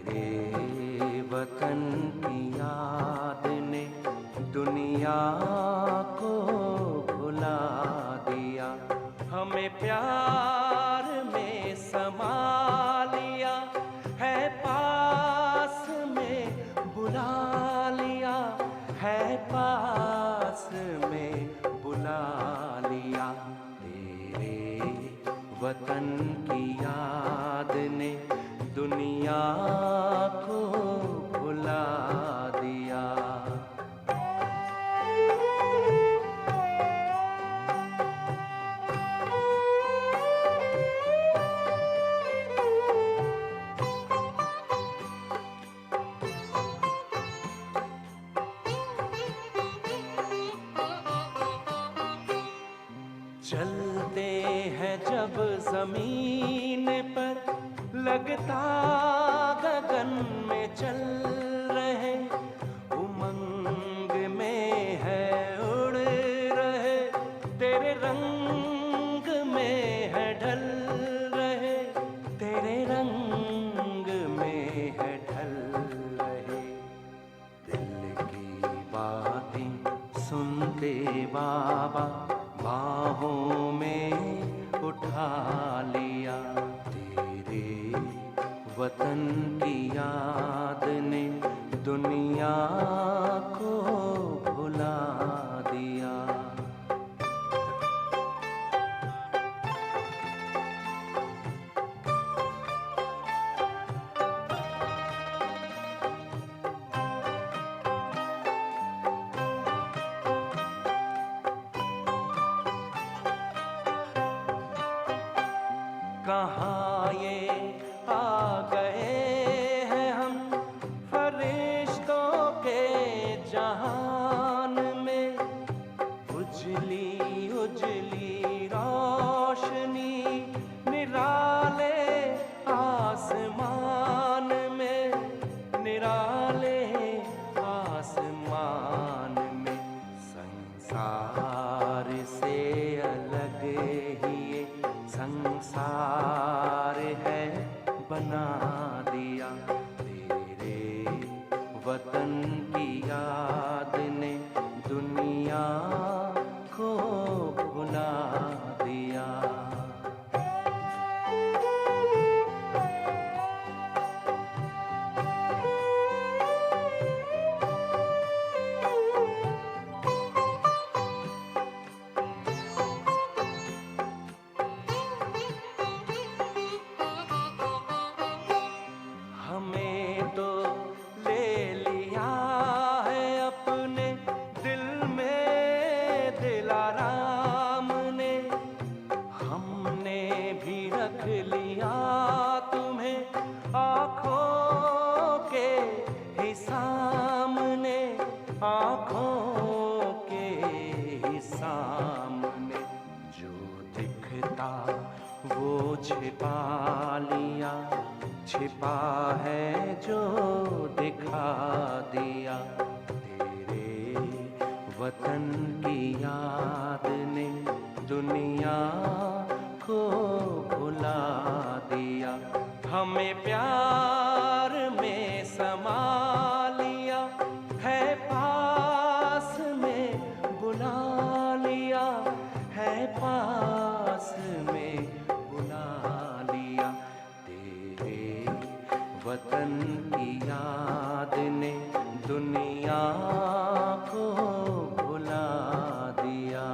तेरे वतन की याद ने दुनिया को भुला दिया। हमें प्यार में समा लिया है, पास में बुला लिया है, पास में बुला लिया। तेरे वतन की याद ने दुनिया को भुला दिया। चलते हैं जब जमीन पर, लगता गगन में चल रहे, उमंग में है उड़ रहे, तेरे रंग में है ढल रहे, तेरे रंग में है ढल रहे। दिल की बातें सुनते बाबा बाहों में उठा लिया। तेरे वतन की याद ने दुनिया को भुला दिया। कहाँ ये आ गए हैं हम फरिश्तों के जहान में, उजली उजली रोशनी निराले आसमान में, निराले आसमान में। संसार से अलग ही ये संसार है बना दिया। तेरे वतन की याद ने दुनिया को भुला दिया। हमें तो ले लिया है अपने दिल में दिलाराम ने, हमने भी रख लिया तुम्हें आँखों के ही सामने, आँखों के ही सामने। जो दिखता वो छिपा लिया, छिपा है जो दिखा दिया। तेरे वतन की याद ने दुनिया को भुला दिया। हमें प्यार में समा लिया है, पास में बुला लिया है, पास में बुला लिया। तेरे वतन की याद ने दुनिया को भुला दिया।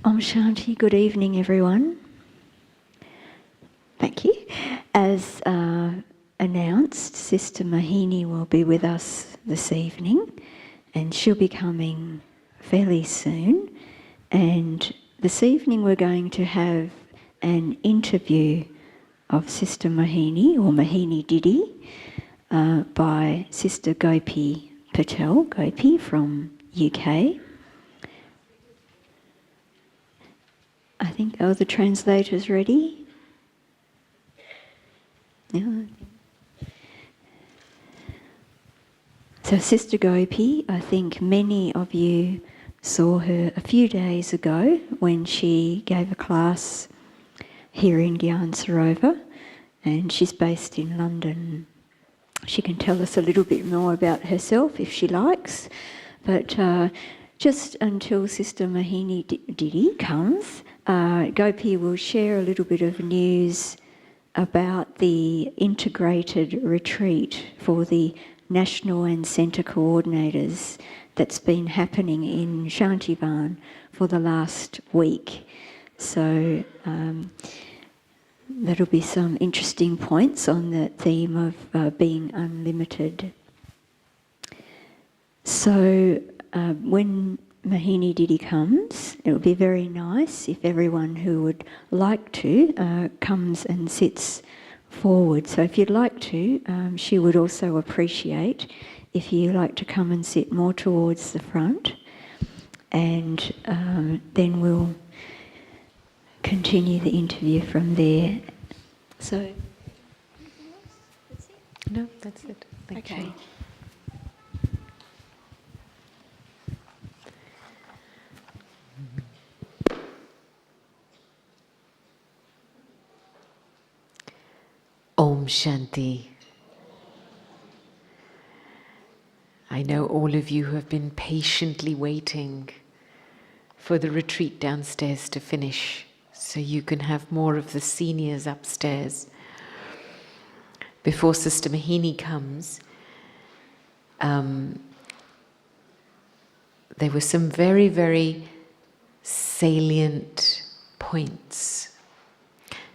Om Shanti, good evening everyone. Thank you. As announced, Sister Mohini will be with us this evening and she'll be coming fairly soon. And this evening we're going to have an interview of Sister Mohini, or Mohini Didi, by Sister Gopi Patel, Gopi from UK. I think, are the translators ready? Yeah. So Sister Gopi, I think many of you saw her a few days ago when she gave a class here in Gyan Sarovar, and she's based in London. She can tell us a little bit more about herself if she likes, but just until Sister Mohini Didi comes, Gopi will share a little bit of news about the integrated retreat for the national and centre coordinators that's been happening in Shantivan for the last week. So that'll be some interesting points on the theme of being unlimited. So when Mohini Didi comes, it would be very nice if everyone who would like to comes and sits forward. So if you'd like to, she would also appreciate if you like to come and sit more towards the front, and then we'll continue the interview from there. So, no, that's it. Thank you. Om Shanti. I know all of you have been patiently waiting for the retreat downstairs to finish so you can have more of the seniors upstairs. Before Sister Mohini comes, there were some very, very salient points.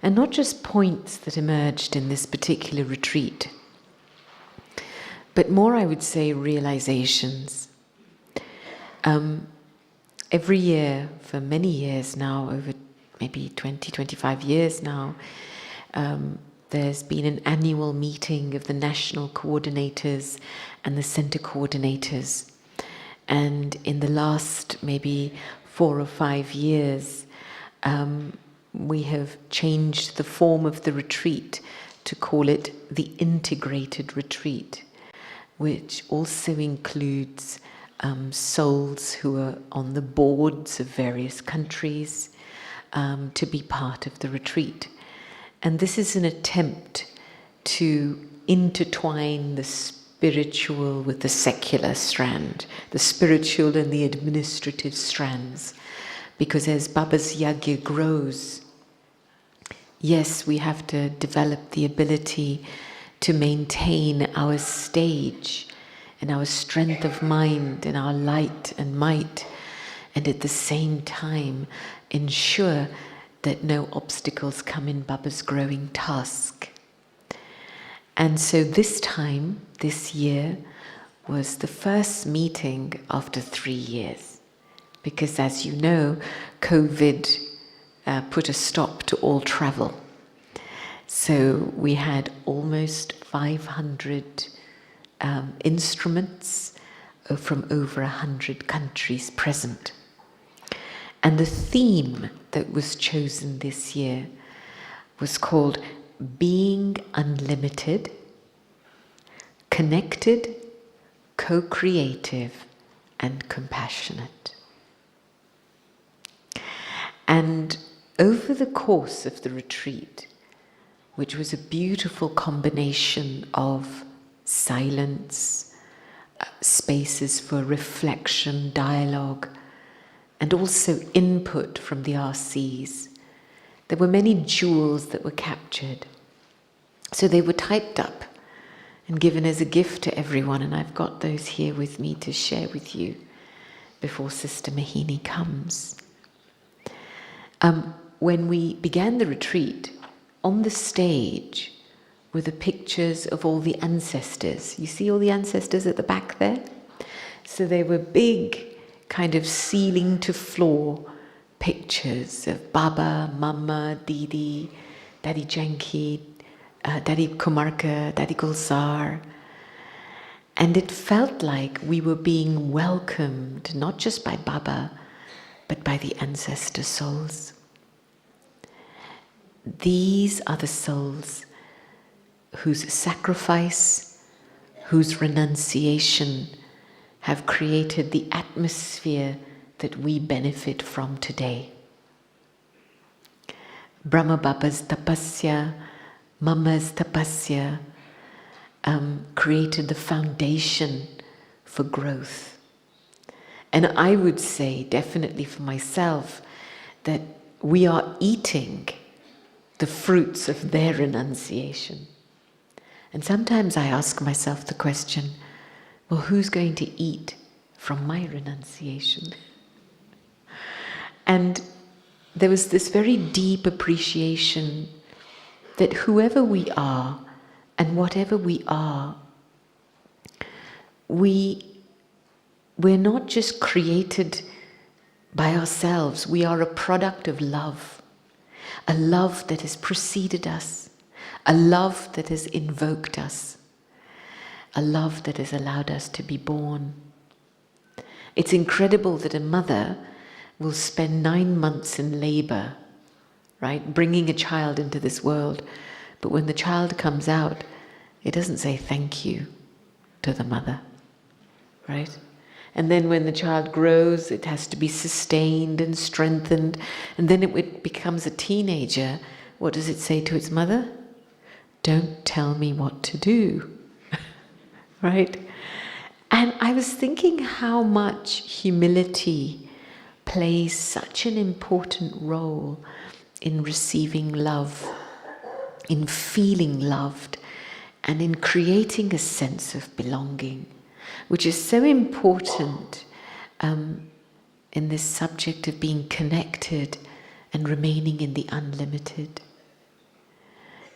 And not just points that emerged in this particular retreat, but more, I would say, realizations. Every year, for many years now, over maybe 20, 25 years now, there's been an annual meeting of the national coordinators and the centre coordinators. And in the last maybe 4 or 5 years, we have changed the form of the retreat to call it the integrated retreat, which also includes souls who are on the boards of various countries to be part of the retreat. And this is an attempt to intertwine the spiritual with the secular strand, the spiritual and the administrative strands. Because as Baba's Yagya grows, yes, we have to develop the ability to maintain our stage and our strength of mind and our light and might, and at the same time ensure that no obstacles come in Baba's growing task. And so this time, this year, was the first meeting after 3 years. Because as you know, COVID put a stop to all travel. So we had almost 500 instruments from over 100 countries present. And the theme that was chosen this year was called Being Unlimited, Connected, Co-Creative, and Compassionate. And over the course of the retreat, which was a beautiful combination of silence, spaces for reflection, dialogue, and also input from the RCs, there were many jewels that were captured. So they were typed up and given as a gift to everyone, and I've got those here with me to share with you before Sister Mohini comes. When we began the retreat, on the stage were the pictures of all the ancestors. You see all the ancestors at the back there? So they were big, kind of ceiling to floor pictures of Baba, Mama, Didi, Daddy Janki, Daddy Kumarka, Daddy Gulsar. And it felt like we were being welcomed, not just by Baba, but by the ancestor souls. These are the souls whose sacrifice, whose renunciation have created the atmosphere that we benefit from today. Brahma Baba's tapasya, Mama's tapasya created the foundation for growth. And I would say, definitely for myself, that we are eating the fruits of their renunciation. And sometimes I ask myself the question, well, who's going to eat from my renunciation? And there was this very deep appreciation that whoever we are and whatever we are, we're not just created by ourselves, we are a product of love. A love that has preceded us, a love that has invoked us, a love that has allowed us to be born. It's incredible that a mother will spend 9 months in labor, right, bringing a child into this world, but when the child comes out, it doesn't say thank you to the mother, right? And then when the child grows, it has to be sustained and strengthened. And then it becomes a teenager. What does it say to its mother? Don't tell me what to do. Right? And I was thinking how much humility plays such an important role in receiving love, in feeling loved, and in creating a sense of belonging, which is so important in this subject of being connected and remaining in the unlimited.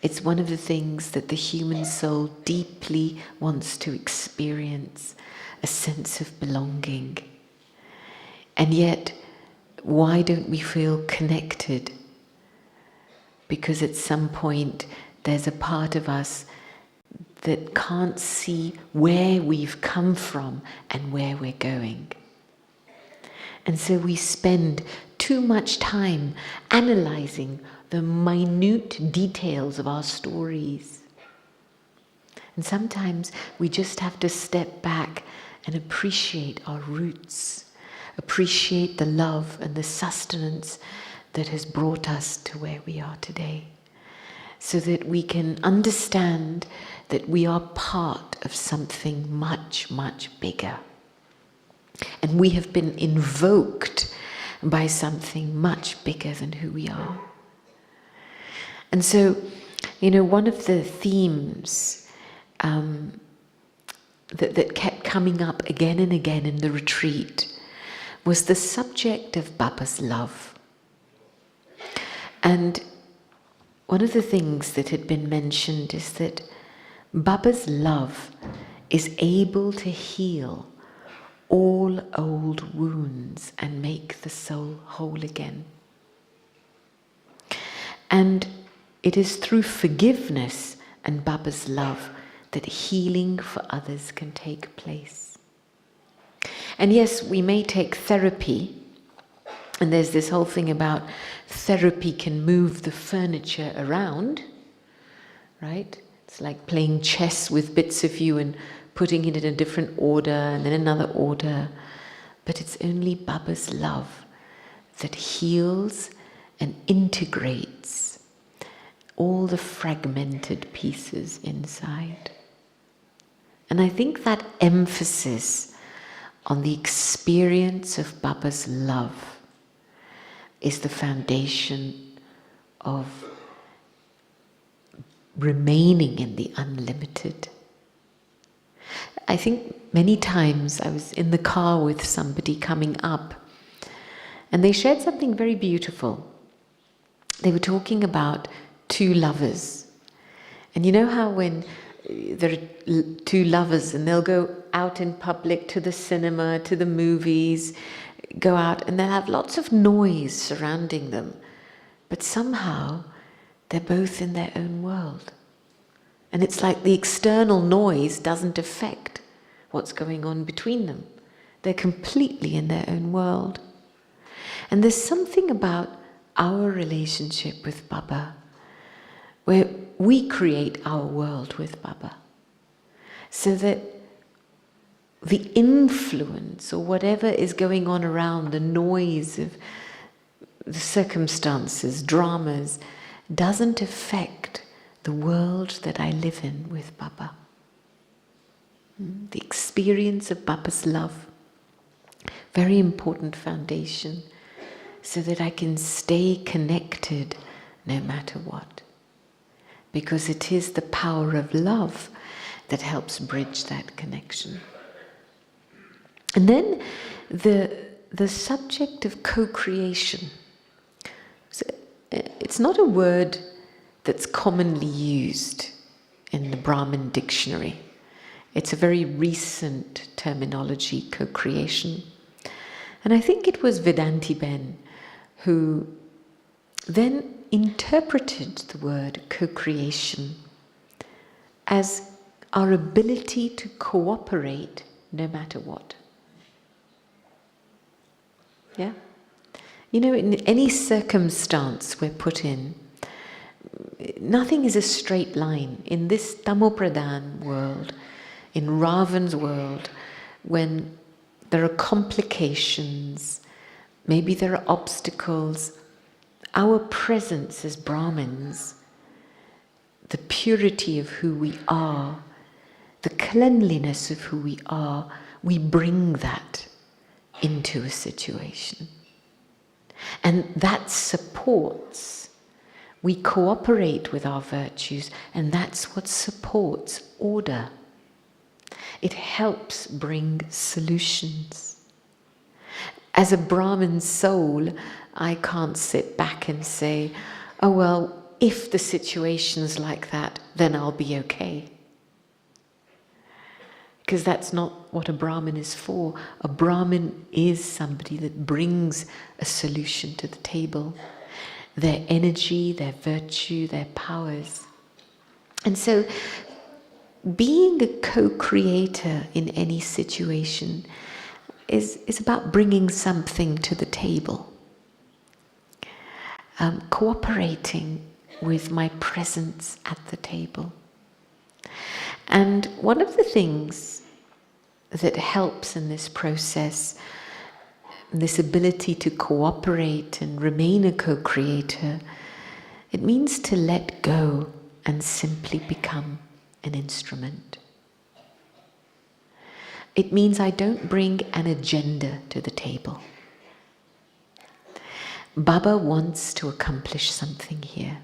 It's one of the things that the human soul deeply wants to experience, a sense of belonging. And yet, why don't we feel connected? Because at some point there's a part of us that can't see where we've come from and where we're going. And so we spend too much time analyzing the minute details of our stories. And sometimes we just have to step back and appreciate our roots, appreciate the love and the sustenance that has brought us to where we are today, so that we can understand that we are part of something much, much bigger. And we have been invoked by something much bigger than who we are. And so, one of the themes that kept coming up again and again in the retreat was the subject of Baba's love. And one of the things that had been mentioned is that Baba's love is able to heal all old wounds and make the soul whole again. And it is through forgiveness and Baba's love that healing for others can take place. And yes, we may take therapy, and there's this whole thing about therapy can move the furniture around, right? It's like playing chess with bits of you and putting it in a different order and then another order. But it's only Baba's love that heals and integrates all the fragmented pieces inside. And I think that emphasis on the experience of Baba's love is the foundation of remaining in the unlimited. I think many times I was in the car with somebody coming up, and they shared something very beautiful. they were talking about two lovers. And you know how when there are two lovers and they'll go out in public to the cinema, to the movies, go out and they'll have lots of noise surrounding them. But somehow they're both in their own world. And it's like the external noise doesn't affect what's going on between them. They're completely in their own world. And there's something about our relationship with Baba where we create our world with Baba, so that the influence or whatever is going on around, the noise of the circumstances, dramas, doesn't affect the world that I live in with Baba. The experience of Baba's love, very important foundation, so that I can stay connected no matter what. Because it is the power of love that helps bridge that connection. And then the subject of co-creation. So it's not a word that's commonly used in the Brahmin dictionary. It's a very recent terminology, co-creation. And I think it was Vedanti Ben who then interpreted the word co-creation as our ability to cooperate no matter what. Yeah? You know, in any circumstance we're put in, nothing is a straight line. In this Tamopradhan world, in Ravan's world, when there are complications, maybe there are obstacles, our presence as Brahmins, the purity of who we are, the cleanliness of who we are, we bring that into a situation. And that supports, we cooperate with our virtues, and that's what supports order. It helps bring solutions. As a Brahmin soul, I can't sit back and say, oh well, if the situation's like that, then I'll be okay. Because that's not what a Brahmin is for. A Brahmin is somebody that brings a solution to the table. Their energy, their virtue, their powers. And so, being a co-creator in any situation is about bringing something to the table. Cooperating with my presence at the table. And one of the things that helps in this process, this ability to cooperate and remain a co-creator, it means to let go and simply become an instrument. It means I don't bring an agenda to the table. Baba wants to accomplish something here.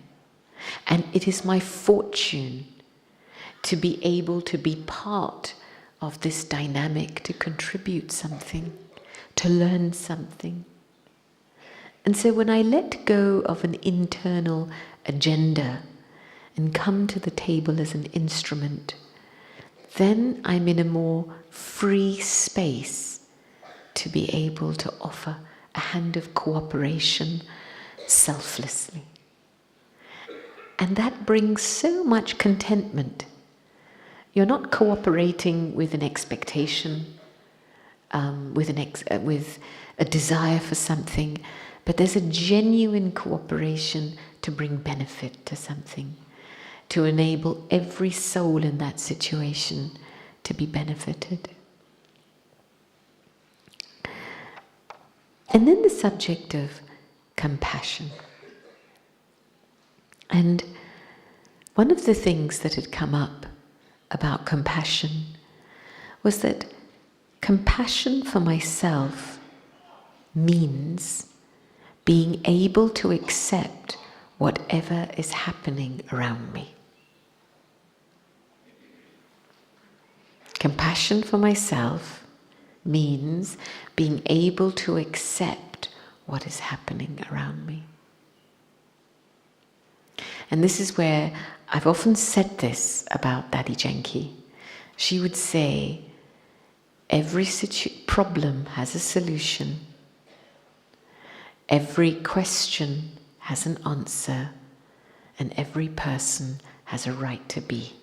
And it is my fortune to be able to be part of this dynamic, to contribute something, to learn something. And so when I let go of an internal agenda and come to the table as an instrument, then I'm in a more free space to be able to offer a hand of cooperation selflessly. And that brings so much contentment. You're not cooperating with an expectation, with a desire for something, but there's a genuine cooperation to bring benefit to something, to enable every soul in that situation to be benefited. And then the subject of compassion. And one of the things that had come up about compassion was that compassion for myself means being able to accept whatever is happening around me. Compassion for myself means being able to accept what is happening around me. And this is where I've often said this about Dadi Janki. She would say, every problem has a solution. Every question has an answer. And every person has a right to be.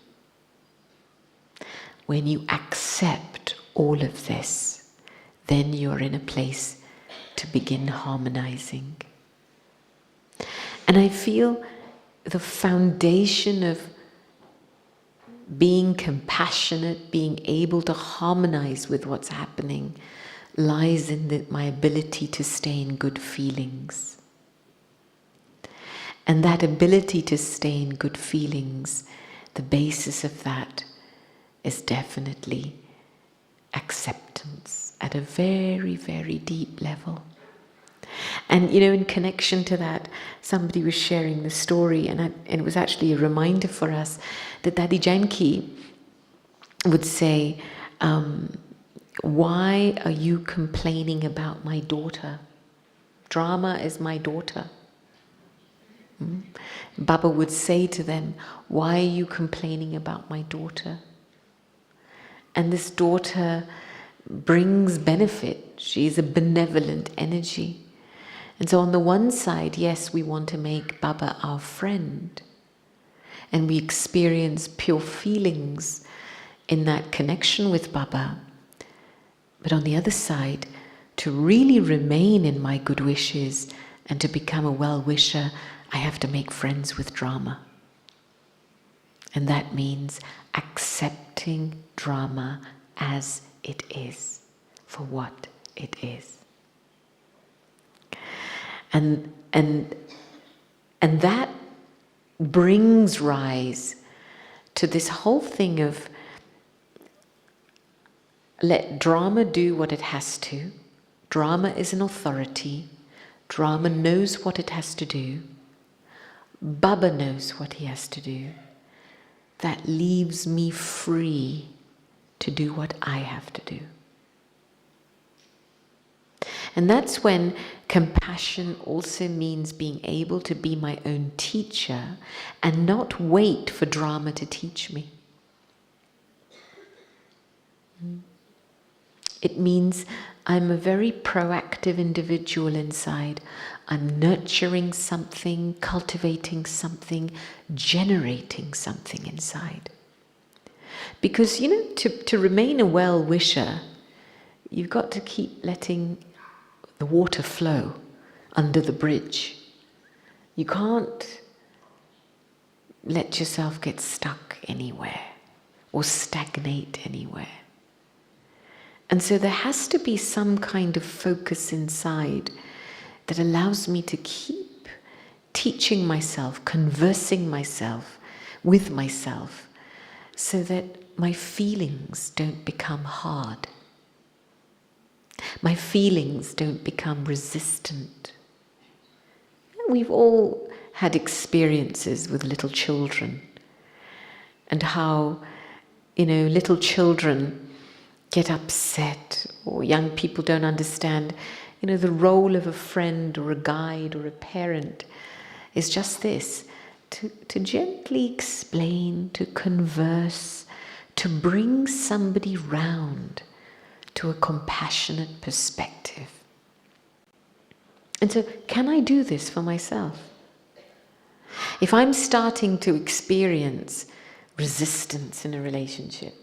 When you accept all of this, then you're in a place to begin harmonizing. And I feel the foundation of being compassionate, being able to harmonize with what's happening, lies in my ability to stay in good feelings. And that ability to stay in good feelings, the basis of that is definitely acceptance at a very, very deep level. And in connection to that, somebody was sharing the story, and it was actually a reminder for us that Dadi Janki would say, why are you complaining about my daughter? Drama is my daughter. Baba would say to them, why are you complaining about my daughter? And this daughter brings benefit. She's a benevolent energy. And so on the one side, yes, we want to make Baba our friend. And we experience pure feelings in that connection with Baba. But on the other side, to really remain in my good wishes and to become a well-wisher, I have to make friends with drama. And that means accepting drama as it is, for what it is. And that brings rise to this whole thing of let drama do what it has to. Drama is an authority. Drama knows what it has to do. Baba knows what he has to do. That leaves me free to do what I have to do. And that's when compassion also means being able to be my own teacher and not wait for drama to teach me. It means I'm a very proactive individual inside. I'm nurturing something, cultivating something, generating something inside. Because, to remain a well-wisher, you've got to keep letting the water flow under the bridge. You can't let yourself get stuck anywhere or stagnate anywhere. And so there has to be some kind of focus inside that allows me to keep teaching myself, conversing with myself, so that my feelings don't become hard. My feelings don't become resistant. We've all had experiences with little children, and how, little children get upset, or young people don't understand. The role of a friend or a guide or a parent is just this, to gently explain, to converse, to bring somebody round to a compassionate perspective. And so, can I do this for myself? If I'm starting to experience resistance in a relationship,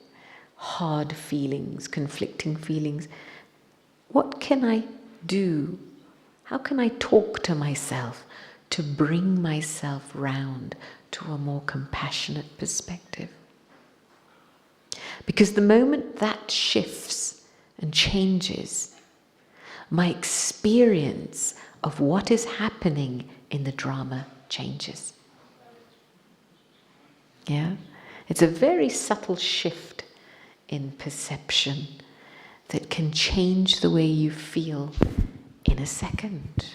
hard feelings, conflicting feelings, what can I do? How can I talk to myself to bring myself round to a more compassionate perspective? Because the moment that shifts and changes, my experience of what is happening in the drama changes. Yeah? It's a very subtle shift in perception that can change the way you feel in a second.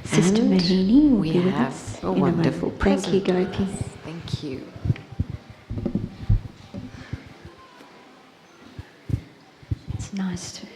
Sister And Mohini will we be with have us a in wonderful moment. present. Thank you, Gopis. Thank you. It's nice to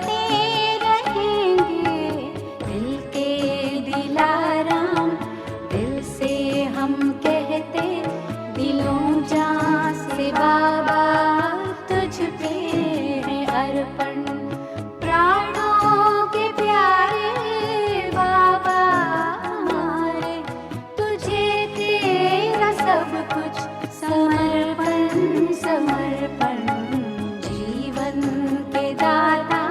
करते रहेंगे दिल के दिलाराम। दिल से हम कहते दिलों जान से बाबा तुझ पे है अर्पण। प्राणों के प्यारे बाबा हमारे, तुझे तेरा सब कुछ समर्पण समर्पण। जीवन के दाता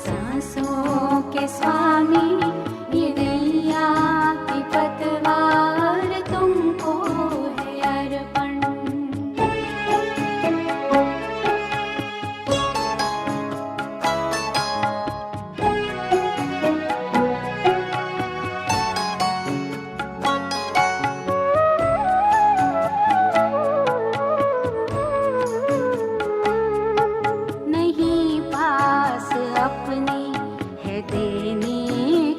सांसों के स्वामी, ये नैया की पतवार तुमको है अर्पण। नहीं पास अपने है देने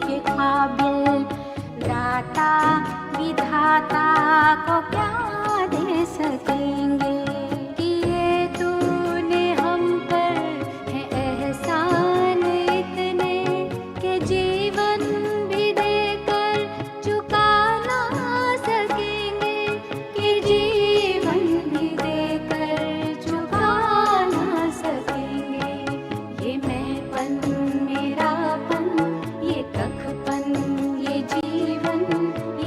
के काबिल, दाता विधाता को क्या दे सकेंगे। किए तूने हम पर है एहसान इतने, के जीवन भी देकर चुका ना सकेंगे। कि जीवन भी देकर चुका ना सकेंगे। ये मैंपन मेरापन, ये कखपन, ये जीवन,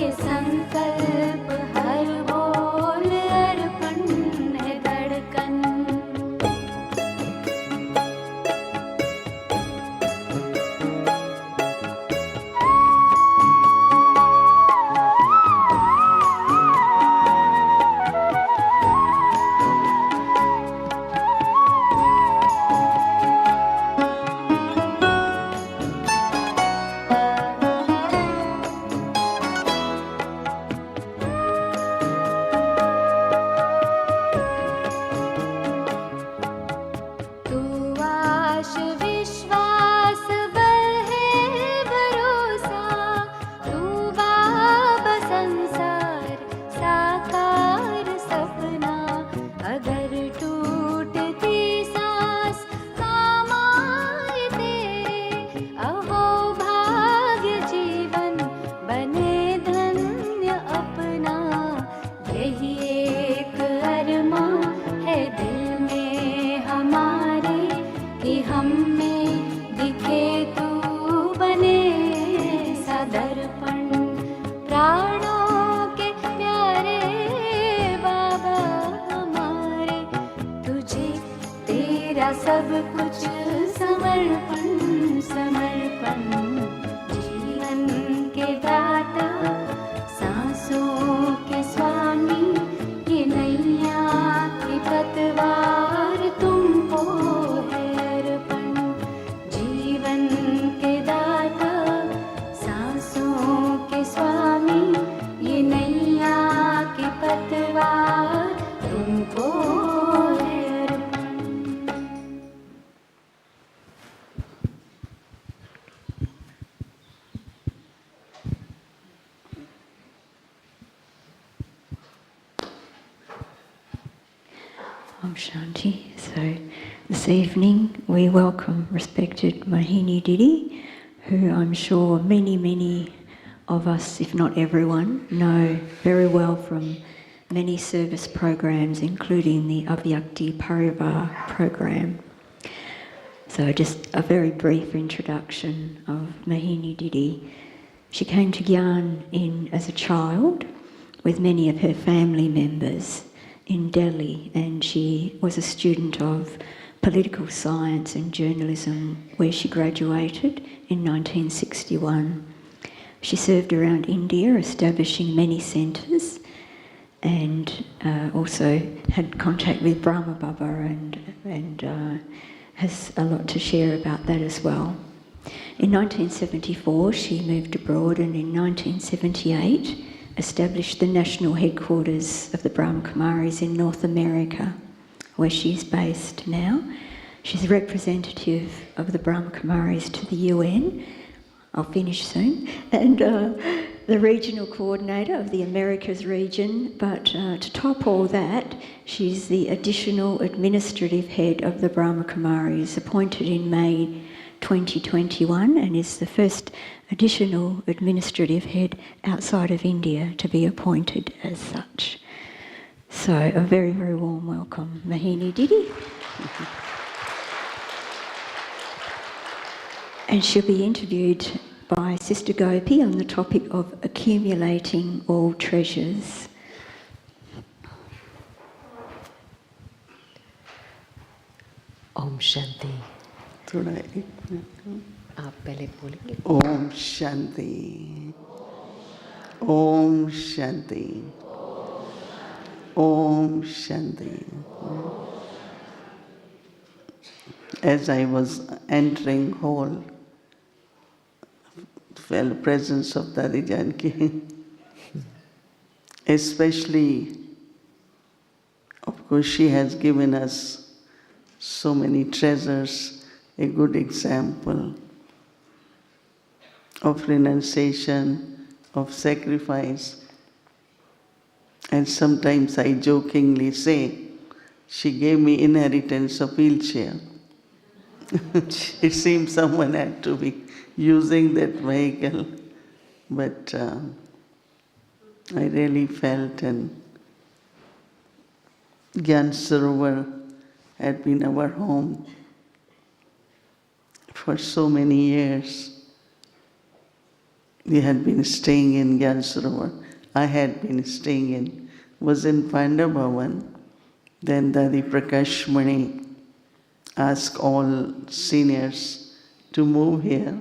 ये संकल्प हर बोल अर्पण है धड़कन। तू आश विश्वास बल है भरोसा, तू बाबा संसार साकार सपना। अगर टूटती सांस काम आए तेरे, अहो भाग्य जीवन बने धन्य अपना। यही एक अरमां है दिल में हमारे, कि हम में दिखे तू बने सा दर्पण। प्राणों के प्यारे बाबा हमारे, तुझे तेरा सब कुछ समर्पण समर्पण। जीवन के दाता सांसों के स्वामी, ये नैया की पतवार तुमको है अर्पण। जीवन के दाता सांसों के स्वामी, ये नैया की पतवार तुमको है अर्पण। Om Shanti. So this evening we welcome respected Mohini Didi, who I'm sure many of us, if not everyone, know very well from many service programs, including the Avyakti Parivar program. So just a very brief introduction of Mohini Didi. She came to Gyan as a child with many of her family members in Delhi, and she was a student of political science and journalism, where she graduated in 1961. She served around India, establishing many centres, and also had contact with Brahma Baba, and has a lot to share about that as well. In 1974, she moved abroad, and in 1978 established the national headquarters of the Brahma Kumaris in North America, where she's based now. She's a representative of the Brahma Kumaris to the UN. I'll finish soon. And the regional coordinator of the Americas region, but to top all that, she's the additional administrative head of the Brahma Kumaris, appointed in May 2021, and is the first additional administrative head outside of India to be appointed as such. So a very, very warm welcome, Mohini Didi. And she'll be interviewed by Sister Gopi on the topic of accumulating all treasures. Om Shanti. आप पहले बोलेंगे. Om Shanti. Om Shanti. Om Shanti. As I was entering hall, felt presence of Dadi Janki. Especially, of course, she has given us so many treasures, a good example of renunciation, of sacrifice. And sometimes I jokingly say, she gave me inheritance of wheelchair. It seems someone had to be using that vehicle, but I really felt, and Gyan Sarovar had been our home for so many years. We had been staying in Gyan Sarovar. I had been staying was in Pandavavan. Then Dadi Prakash Mani asked all seniors to move here.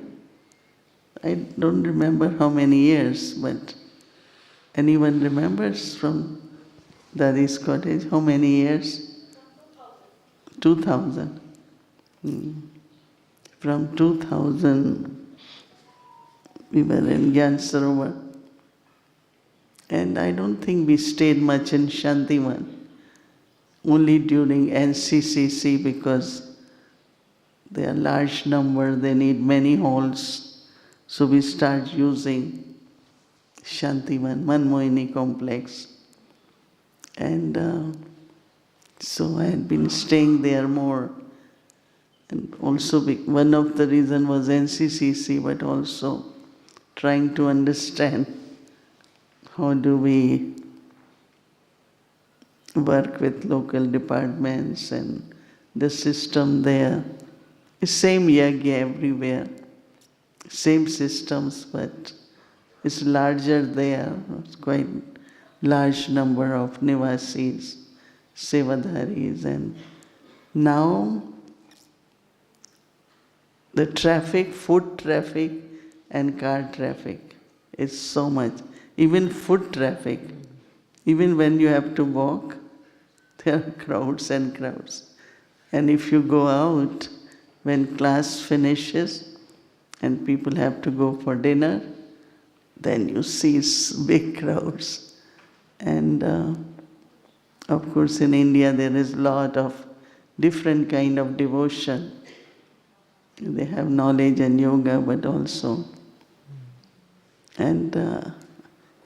I don't remember how many years, but anyone remembers from Dadi's cottage how many years? 2000. From 2000, we were in Gyan Sarovar. And I don't think we stayed much in Shantivan, only during NCCC, because they are large number, they need many halls. So we start using Shantivan, Mohini complex. And so I had been staying there more. And also one of the reasons was NCCC, but also trying to understand how do we work with local departments and the system there. Same yagya everywhere, same systems, but it's larger there. It's quite large number of nivasis, sevadharis, and now the traffic, foot traffic and car traffic is so much. Even foot traffic, even when you have to walk, there are crowds and crowds. And if you go out, when class finishes and people have to go for dinner, then you see big crowds. And of course in India there is a lot of different kind of devotion. They have knowledge and yoga, but also. And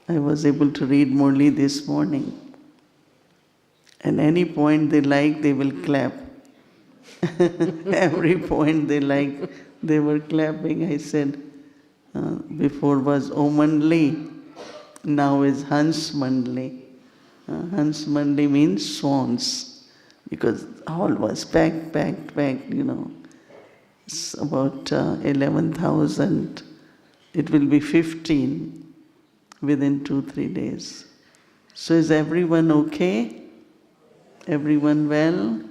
I was able to read Murli this morning. And any point they like, they will clap. Every point they like, they were clapping. I said, before was Om Mandli, now is Hans Mandli. Hans Mandli means swans, because all was packed, It's about 11,000. It will be 15 within 2-3 days. So is everyone okay? Everyone well?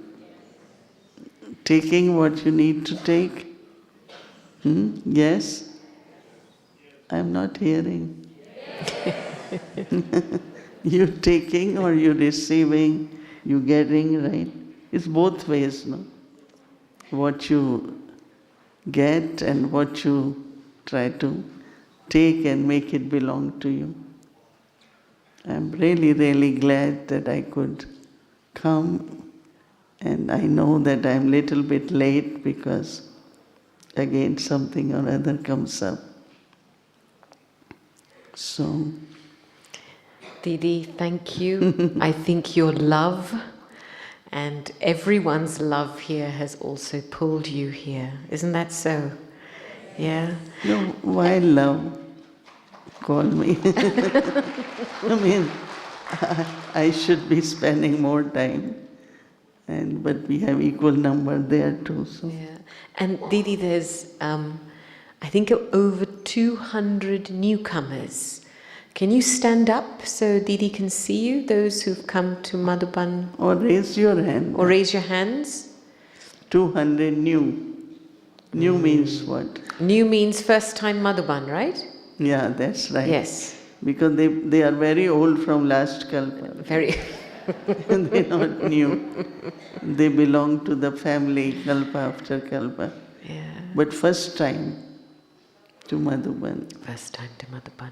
Taking what you need to take? Yes? I'm not hearing. You taking or you receiving, you getting, right? It's both ways, no? What you get and what you try to take and make it belong to you. I'm really, really glad that I could come, and I know that I'm a little bit late because again something or other comes up. So, Didi, thank you. I think your love and everyone's love here has also pulled you here. Isn't that so? Yeah? no, why love? Call me. I mean, I should be spending more time, but we have equal number there too. So. Yeah. And Didi, there's, I think, over 200 newcomers. Can you stand up so Didi can see you, those who've come to Madhuban? Or raise your hand. Or raise your hands. 200 new. New means what? New means first time Madhuban, right? Yeah, that's right. Yes. Because they are very old from last kalpa. Very. They're not new. They belong to the family kalpa after kalpa. Yeah. But first time to Madhuban. First time to Madhuban.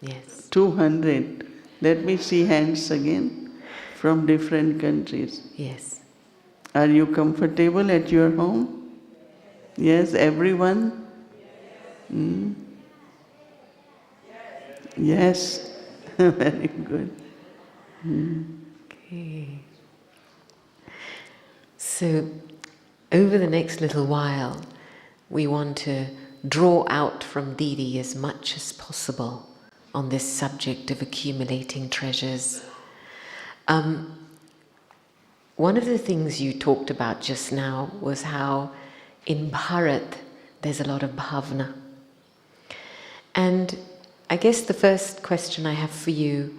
Yes. 200. Let me see hands again from different countries. Yes. Are you comfortable at your home? Yes, everyone? Yes, very good. Okay. So, over the next little while, we want to draw out from Didi as much as possible on this subject of accumulating treasures. One of the things you talked about just now was how in Bharat there's a lot of bhavna. And I guess the first question I have for you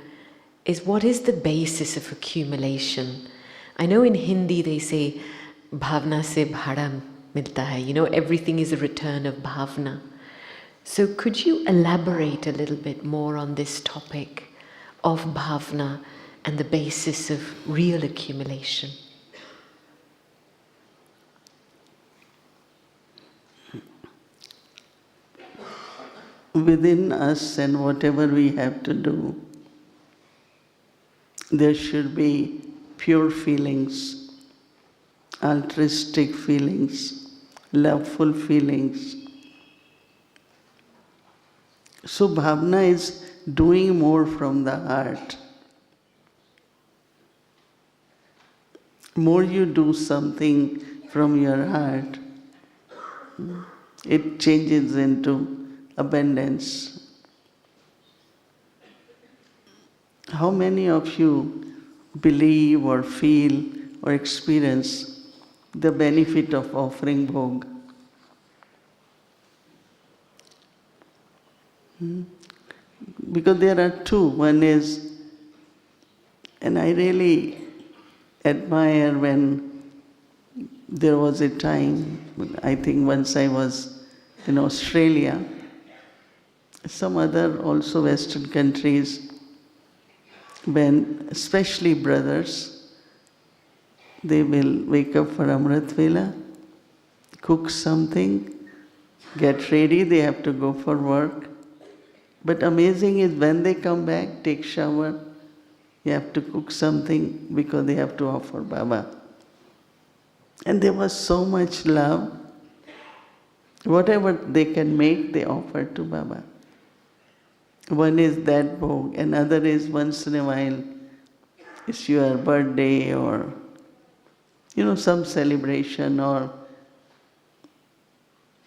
is, what is the basis of accumulation? I know in Hindi they say, bhavna se bhada milta hai. You know, everything is a return of bhavna. So could you elaborate a little bit more on this topic of bhavna and the basis of real accumulation? Within us and whatever we have to do, there should be pure feelings, altruistic feelings, loveful feelings. So bhavna is doing more from the heart. More you do something from your heart, it changes into abundance. How many of you believe or feel or experience the benefit of offering bhog? Because there are two. One is, and I really admire when there was a time, I think once I was in Australia, some other also Western countries, when especially brothers, they will wake up for Amrit Vela, cook something, get ready, they have to go for work. But amazing is when they come back, take shower, you have to cook something because they have to offer Baba. And there was so much love. Whatever they can make, they offer to Baba. One is that bhog, another is once in a while, it's your birthday or, some celebration, or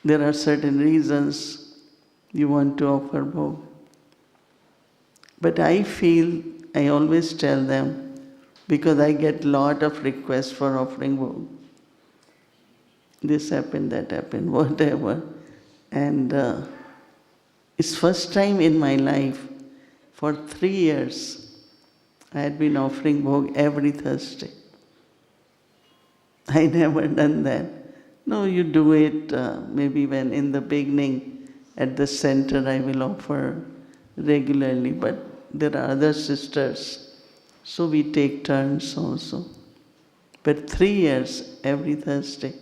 there are certain reasons you want to offer bhog. But I always tell them, because I get lot of requests for offering bhog. This happened, that happened, whatever. And it's first time in my life, for 3 years, I had been offering bhog every Thursday. I never done that. No, you do it maybe when in the beginning at the center I will offer regularly, but there are other sisters, so we take turns also. But 3 years, every Thursday.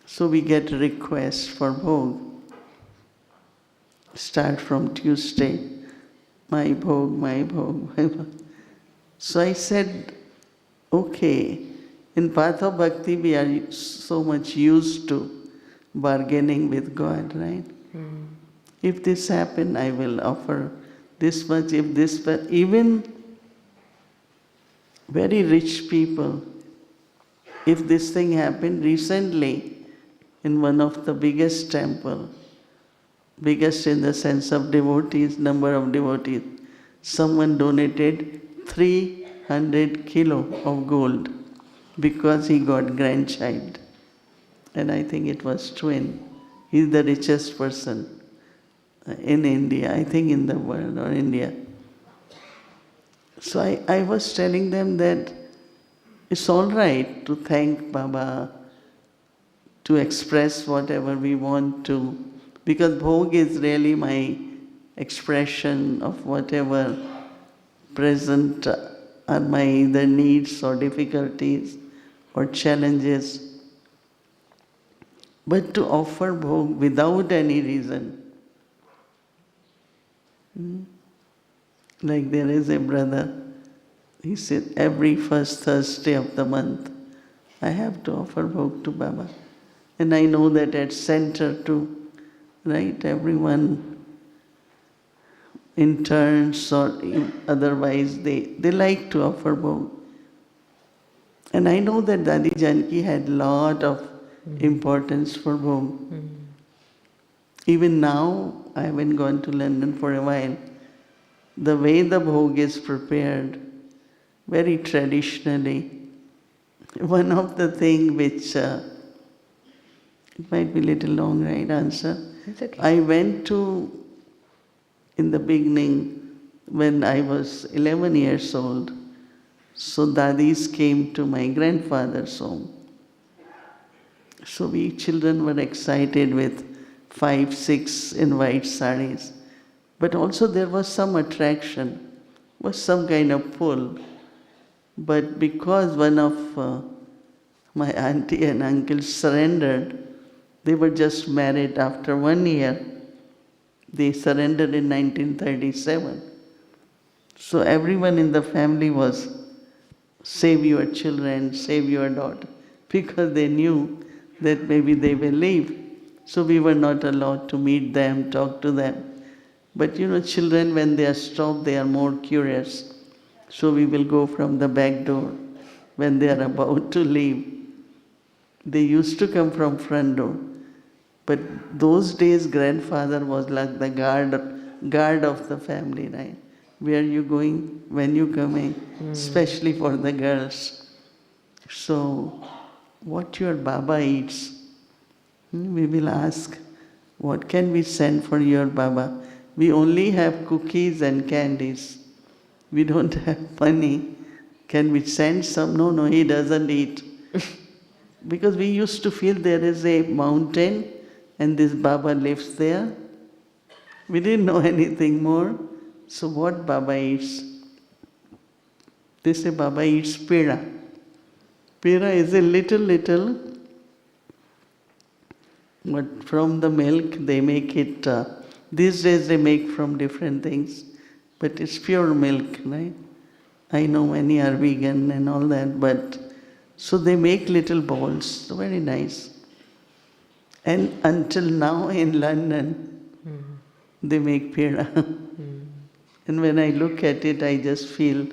So we get requests for bhog. Start from Tuesday, my bhog, my bhog, my bhog. So I said, okay, in path of bhakti we are so much used to bargaining with God, right? If this happen, I will offer this much. If this, but even very rich people, if this thing happened recently in one of the biggest temple, biggest in the sense of devotees, number of devotees, someone donated 300 kilo of gold because he got grandchild. And I think it was twin. He's the richest person in India, I think in the world or India. So I was telling them that it's all right to thank Baba, to express whatever we want to, because bhog is really my expression of whatever present are my either needs or difficulties or challenges. But to offer bhog without any reason. Like there is a brother, he said every first Thursday of the month, I have to offer bhog to Baba. And I know that at center too, right, everyone interns or otherwise, they like to offer bhog. And I know that Dadi Janki had lot of importance for bhog. Even now, I haven't gone to London for a while. The way the bhog is prepared, very traditionally, one of the things which, it might be a little long, right, answer? It's okay. I went to, in the beginning, when I was 11 years old, so Dadis came to my grandfather's home. So we children were excited with 5, 6 in white sarees. But also there was some attraction, was some kind of pull. But because one of my auntie and uncle surrendered, they were just married after 1 year. They surrendered in 1937. So everyone in the family was, save your children, save your daughter, because they knew that maybe they will leave. So we were not allowed to meet them, talk to them. But children, when they are stopped, they are more curious. So we will go from the back door when they are about to leave. They used to come from front door. But those days, grandfather was like the guard of the family, right? Where are you going? When you coming? Especially for the girls. So, what your Baba eats? We will ask, what can we send for your Baba? We only have cookies and candies. We don't have money. Can we send some? No, he doesn't eat. Because we used to feel there is a mountain and this Baba lives there. We didn't know anything more. So what Baba eats? They say Baba eats pera. Pera is a little, but from the milk they make it, these days they make from different things, but it's pure milk, right? I know many are vegan and all that, but so they make little balls, so very nice. And until now in London, they make pera. And when I look at it, I just feel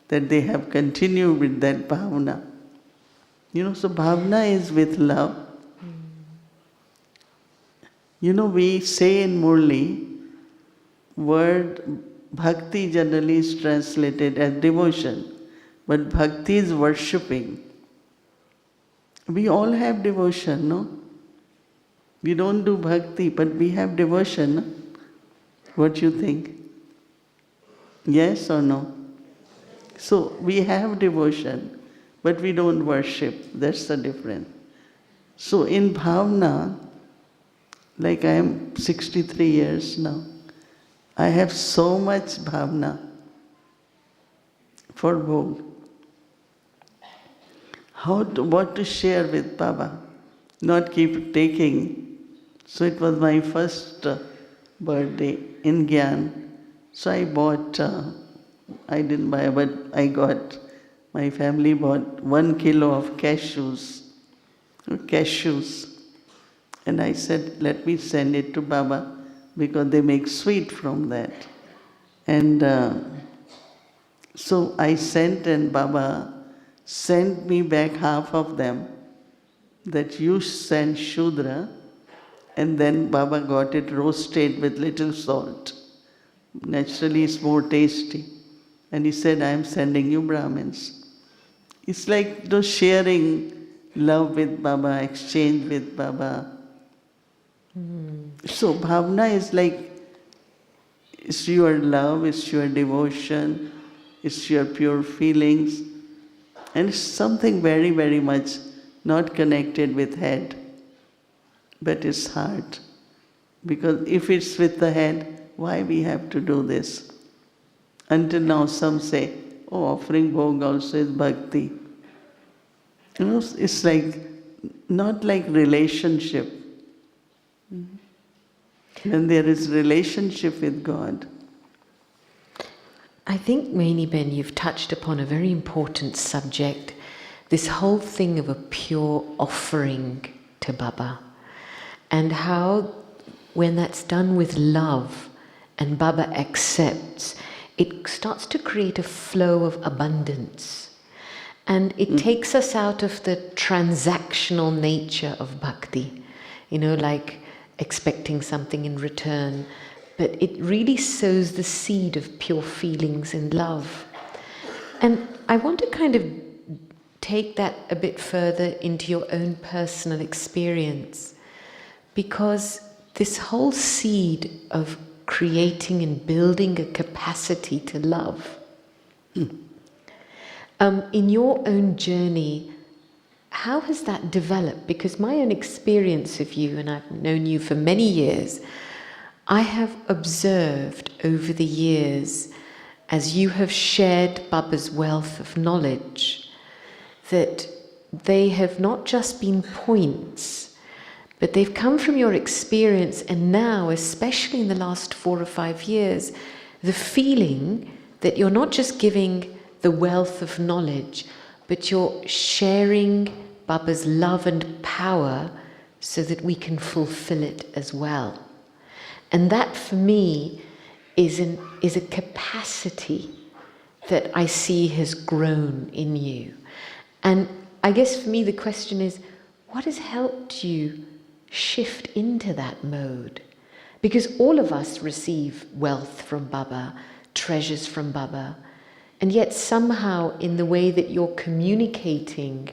that they have continued with that bhavna. So bhavna is with love. We say in Murli, word bhakti generally is translated as devotion, but bhakti is worshipping. We all have devotion, no? We don't do bhakti, but we have devotion, no? What you think? Yes or no? So we have devotion, but we don't worship. That's the difference. So in bhavna, like I am 63 years now, I have so much bhavna for bhog. What to share with Baba, not keep taking. So it was my first birthday in Gyan. So I bought, I didn't buy, but I got, my family bought 1 kilo of cashews. And I said, let me send it to Baba. because they make sweet from that. And so I sent, and Baba sent me back half of them, that you send Shudra, and then Baba got it roasted with little salt. Naturally it's more tasty. And he said, I am sending you Brahmins. It's like those sharing love with Baba, exchange with Baba. So bhavna is like, it's your love, it's your devotion, it's your pure feelings, and it's something very, very much not connected with head, but it's heart. Because if it's with the head, why we have to do this? Until now some say, oh, offering bhog also is bhakti. You know, it's like, not like relationship. When there is relationship with God. I think, Mohini Ben, you've touched upon a very important subject, this whole thing of a pure offering to Baba, and how when that's done with love and Baba accepts, it starts to create a flow of abundance. And it takes us out of the transactional nature of bhakti, you know, like expecting something in return, but it really sows the seed of pure feelings and love. And I want to kind of take that a bit further into your own personal experience, because this whole seed of creating and building a capacity to love, in your own journey, how has that developed? Because my own experience of you, and I've known you for many years, I have observed over the years, as you have shared Baba's wealth of knowledge, that they have not just been points, but they've come from your experience, and now, especially in the last 4 or 5 years, the feeling that you're not just giving the wealth of knowledge, but you're sharing Baba's love and power so that we can fulfill it as well. And that for me is a capacity that I see has grown in you. And I guess for me the question is, what has helped you shift into that mode? Because all of us receive wealth from Baba, treasures from Baba, and yet somehow in the way that you're communicating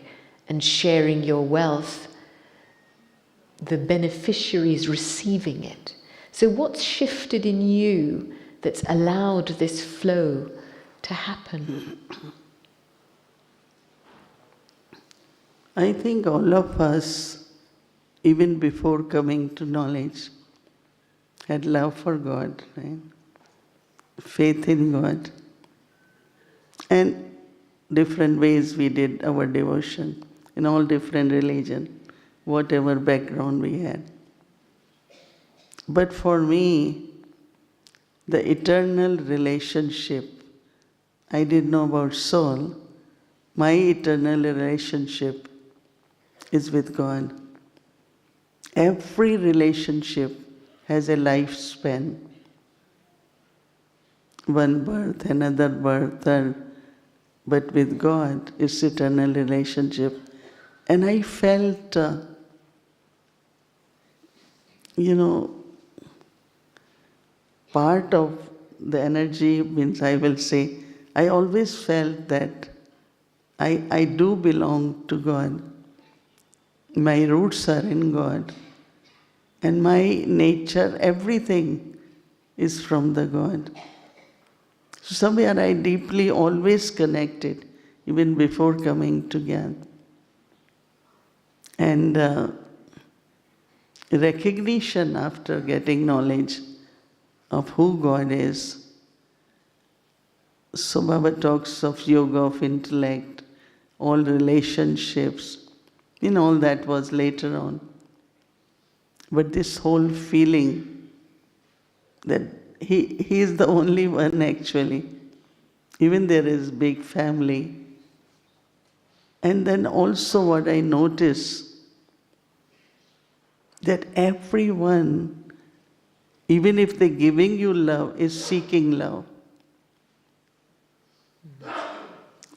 and sharing your wealth, the beneficiary is receiving it. So what's shifted in you that's allowed this flow to happen? I think all of us, even before coming to knowledge, had love for God, right? Faith in God. And different ways we did our devotion in all different religion, whatever background we had. But for me, the eternal relationship, I didn't know about soul, my eternal relationship is with God. Every relationship has a lifespan. One birth, another birth, third. But with God, it's eternal relationship. And I felt, part of the energy means, I will say, I always felt that I do belong to God. My roots are in God. And my nature, everything is from the God. So somewhere I deeply always connected, even before coming to Gyan. And recognition after getting knowledge of who God is. So Baba talks of yoga of intellect, all relationships, all that was later on. But this whole feeling that he is the only one actually. Even there is big family. And then also what I notice, that everyone Even if the giving you love is seeking love.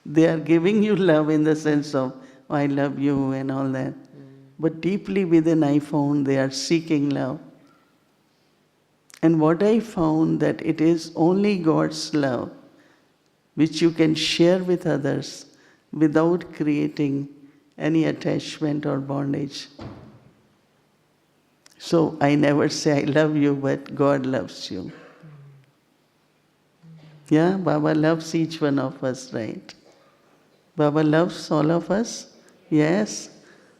They are giving you love in the sense of, oh, I love you and all that. But deeply within I found they are seeking love. And what I found that it is only God's love which you can share with others without creating any attachment or bondage. So I never say I love you, but God loves you. Yeah, Baba loves each one of us, right? Baba loves all of us, yes.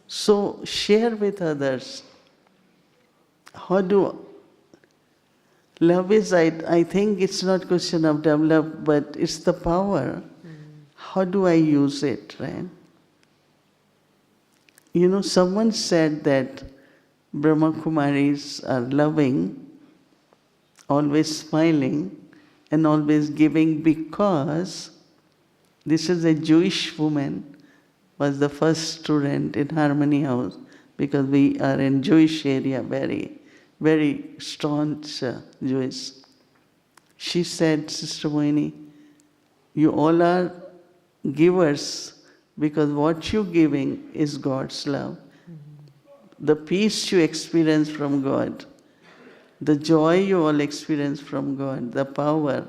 So share with others. Love is, I think it's not question of develop, but it's the power. How do I use it, right? You know, someone said that Brahma Kumaris are loving, always smiling, and always giving because this is a Jewish woman, was the first student in Harmony House, because we are in Jewish area, very, very staunch Jewish. She said, Sister Mohini, you all are givers because what you're giving is God's love. The peace you experience from God, the joy you all experience from God, the power.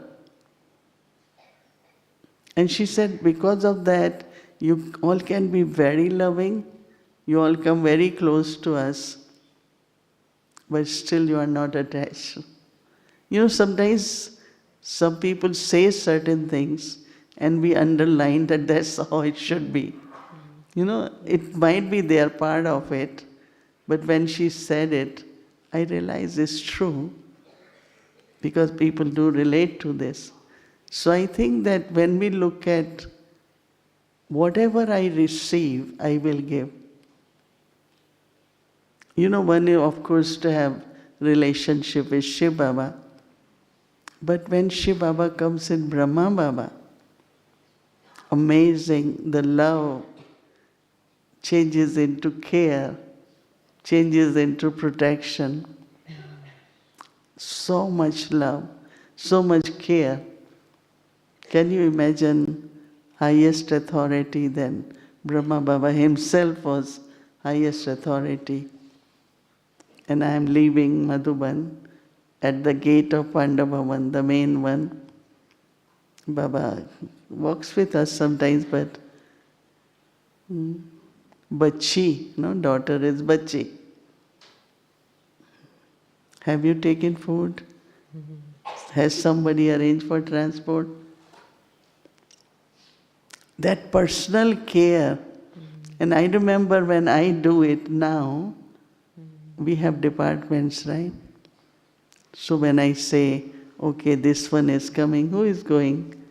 And she said, because of that, you all can be very loving, you all come very close to us, but still you are not attached. You know, sometimes some people say certain things and we underline that that's how it should be. You know, it might be they are part of it, but when she said it, I realized it's true because people do relate to this. So I think that when we look at whatever I receive, I will give. You know, one is of course to have relationship with Shiv Baba. But when Shiv Baba comes in Brahma Baba, amazing, the love changes into care, changes into protection. So much love, so much care. Can you imagine highest authority then? Brahma Baba himself was highest authority. And I am leaving Madhuban at the gate of Pandavavan, the main one. Baba walks with us sometimes, but Bachi, no, daughter is Bachi. Have you taken food? Has somebody arranged for transport? That personal care. And I remember when I do it now, we have departments, right? So when I say, okay, this one is coming, who is going?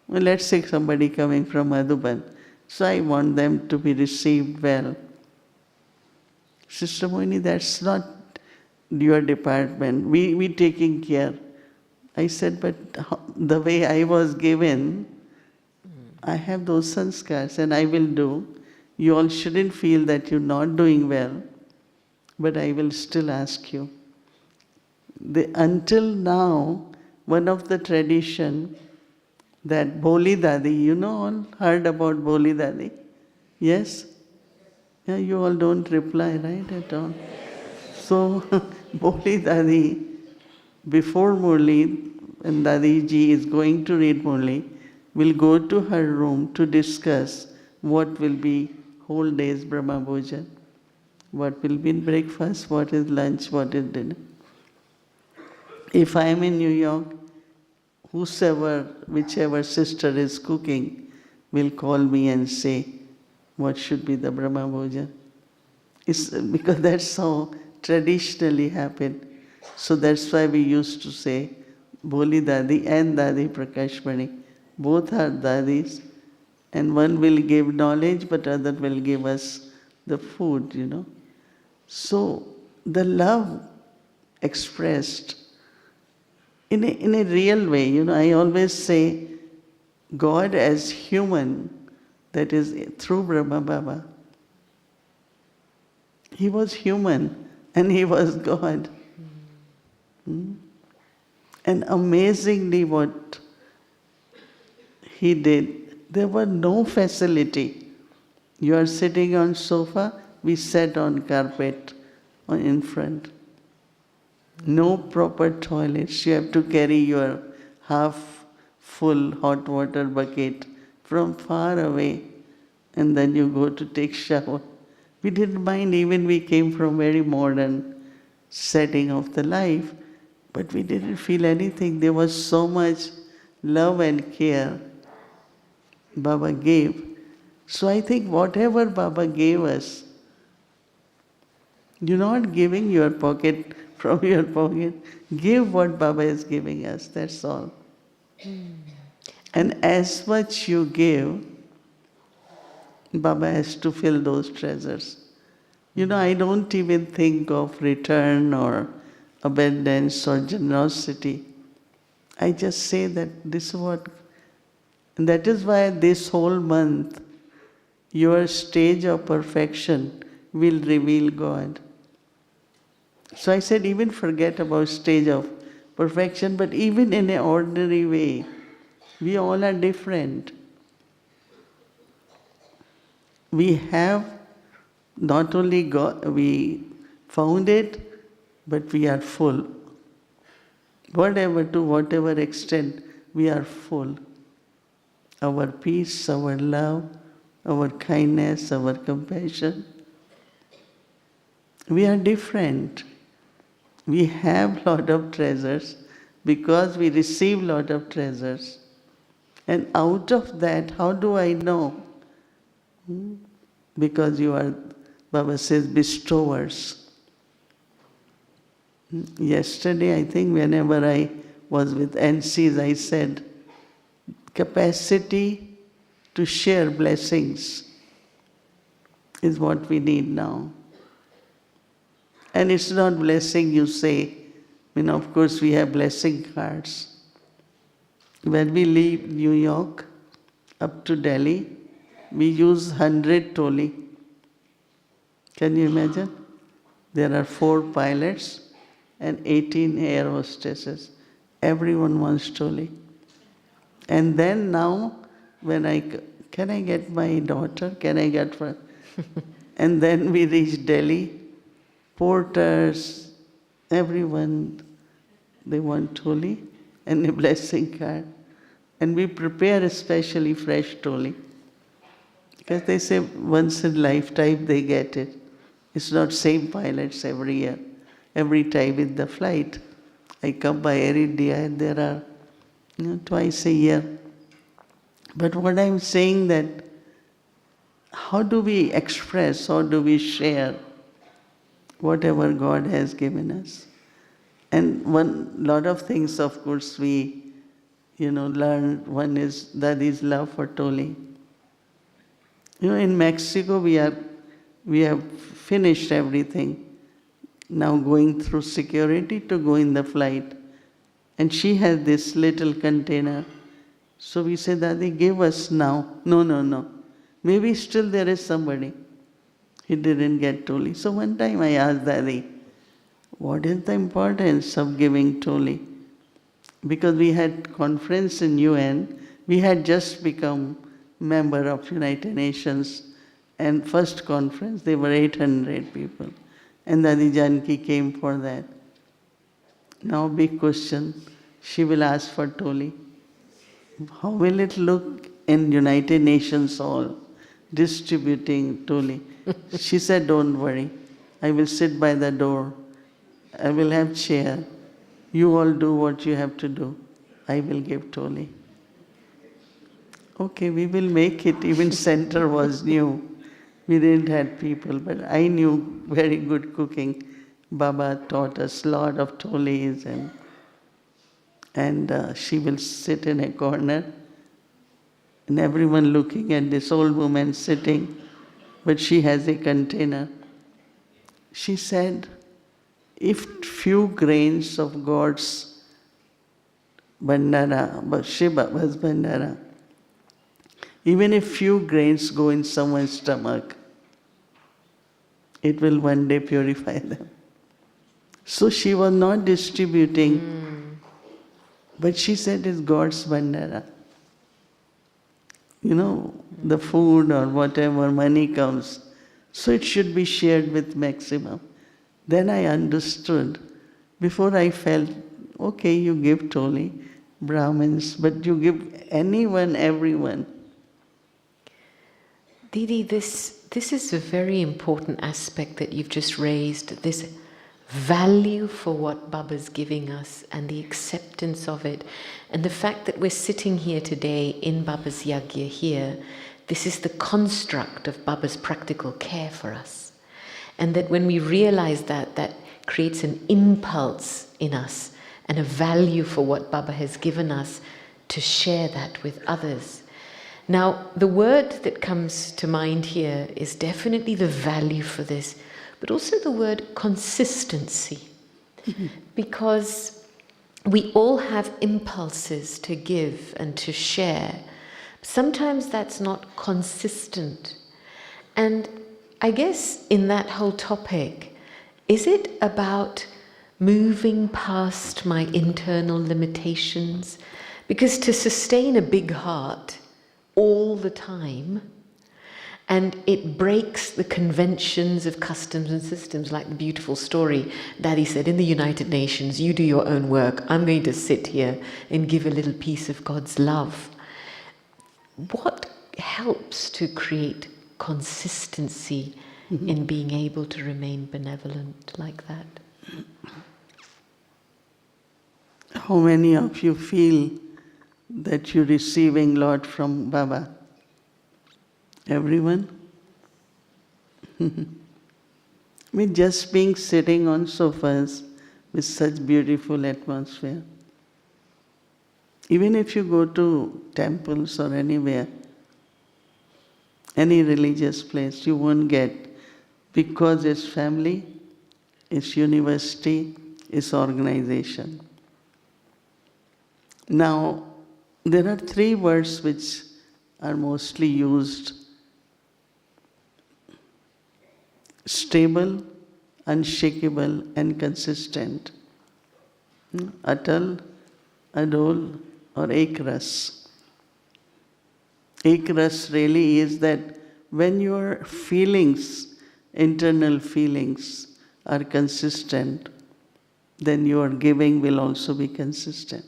Well, let's say somebody coming from Madhuban. So I want them to be received well. Sister Mohini, that's not your department. We taking care. I said, but the way I was given, I have those sanskars and I will do. You all shouldn't feel that you're not doing well, but I will still ask you. Until now, one of the tradition that Boli Dadi, you know all heard about Boli Dadi? Yes? Yeah, you all don't reply, right, at all? So, Boli Dadi, before Murli, and Dadi ji is going to read Murli, will go to her room to discuss what will be whole day's Brahma Bhojan. What will be breakfast, what is lunch, what is dinner. If I am in New York, whichever sister is cooking, will call me and say, what should be the Brahma Bhojan? It's because that's how traditionally happened. So that's why we used to say, Boli Dadi and Dadi Prakashmani. Both are Dadis, and one will give knowledge, but other will give us the food, you know. So the love expressed in a real way, you know, I always say God as human, that is through Brahma Baba. He was human and he was God. And amazingly what he did, there was no facility. You are sitting on sofa, we sat on carpet in front. No proper toilets. You have to carry your half full hot water bucket from far away, and then you go to take shower. We didn't mind, even we came from very modern setting of the life, but we didn't feel anything. There was so much love and care Baba gave. So I think whatever Baba gave us, you're not giving your pocket from your pocket. Give what Baba is giving us, that's all. And as much you give, Baba has to fill those treasures. I don't even think of return or abundance or generosity. I just say that this is what, and that is why this whole month, your stage of perfection will reveal God. So I said, even forget about stage of perfection, but even in an ordinary way, we all are different. We have not only God, we found it, but we are full. To whatever extent, we are full. Our peace, our love, our kindness, our compassion. We are different. We have lot of treasures because we receive lot of treasures. And out of that, how do I know? Because you are, Baba says, bestowers. Yesterday, I think, whenever I was with NCs, I said, capacity to share blessings is what we need now. And it's not blessing, you say. Of course, we have blessing cards. When we leave New York up to Delhi, we use 100 toli. Can you imagine? There are 4 pilots and 18 air hostesses. Everyone wants toli. And then now, can I get my daughter? Can I get her? And then we reach Delhi. Porters, everyone, they want toli and a blessing card. And we prepare especially fresh toli. Because they say once in lifetime they get it. It's not same pilots every year. Every time in the flight. I come by Air India and there are twice a year. But what I'm saying that, how do we express, how do we share whatever God has given us? And lot of things, of course, we learn. One is Dadi's love for toli. In Mexico we have finished everything. Now going through security to go in the flight. And she has this little container. So we say, Dadi, give us now. No. Maybe still there is somebody. He didn't get toli. So one time I asked Dadi, what is the importance of giving toli? Because we had conference in UN. We had just become member of United Nations. And first conference, there were 800 people. And Dadi Janki came for that. Now big question, she will ask for toli. How will it look in United Nations Hall, distributing toli? She said, don't worry, I will sit by the door. I will have chair. You all do what you have to do. I will give toli. Okay, we will make it. Even center was new. We didn't have people, but I knew very good cooking. Baba taught us a lot of tolis, and she will sit in a corner, and everyone looking at this old woman sitting, but she has a container. She said, if few grains of God's bandara, but Shiva was bandara, even if few grains go in someone's stomach, it will one day purify them. So she was not distributing But she said it's God's bandara. The food or whatever, money comes, so it should be shared with maximum. Then I understood. Before I felt, okay, you give to only Brahmins, but you give anyone, everyone. Didi, this is a very important aspect that you've just raised, this value for what Baba's giving us and the acceptance of it. And the fact that we're sitting here today in Baba's yagya here, this is the construct of Baba's practical care for us. And that when we realize that, that creates an impulse in us and a value for what Baba has given us to share that with others. Now, the word that comes to mind here is definitely the value for this, but also the word consistency. Because we all have impulses to give and to share. Sometimes that's not consistent. And I guess in that whole topic, is it about moving past my internal limitations? Because to sustain a big heart all the time, and it breaks the conventions of customs and systems, like the beautiful story Daddy said, in the United Nations, you do your own work, I'm going to sit here and give a little piece of God's love. What helps to create consistency in being able to remain benevolent like that? How many of you feel that you're receiving a lot from Baba? Everyone? Just being sitting on sofas with such beautiful atmosphere. Even if you go to temples or anywhere, any religious place, you won't get, because it's family, it's university, it's organization. Now, there are 3 words which are mostly used: stable, unshakable, and consistent. Atal, Adol, or Ekras. Ekras really is that when your feelings, internal feelings, are consistent, then your giving will also be consistent.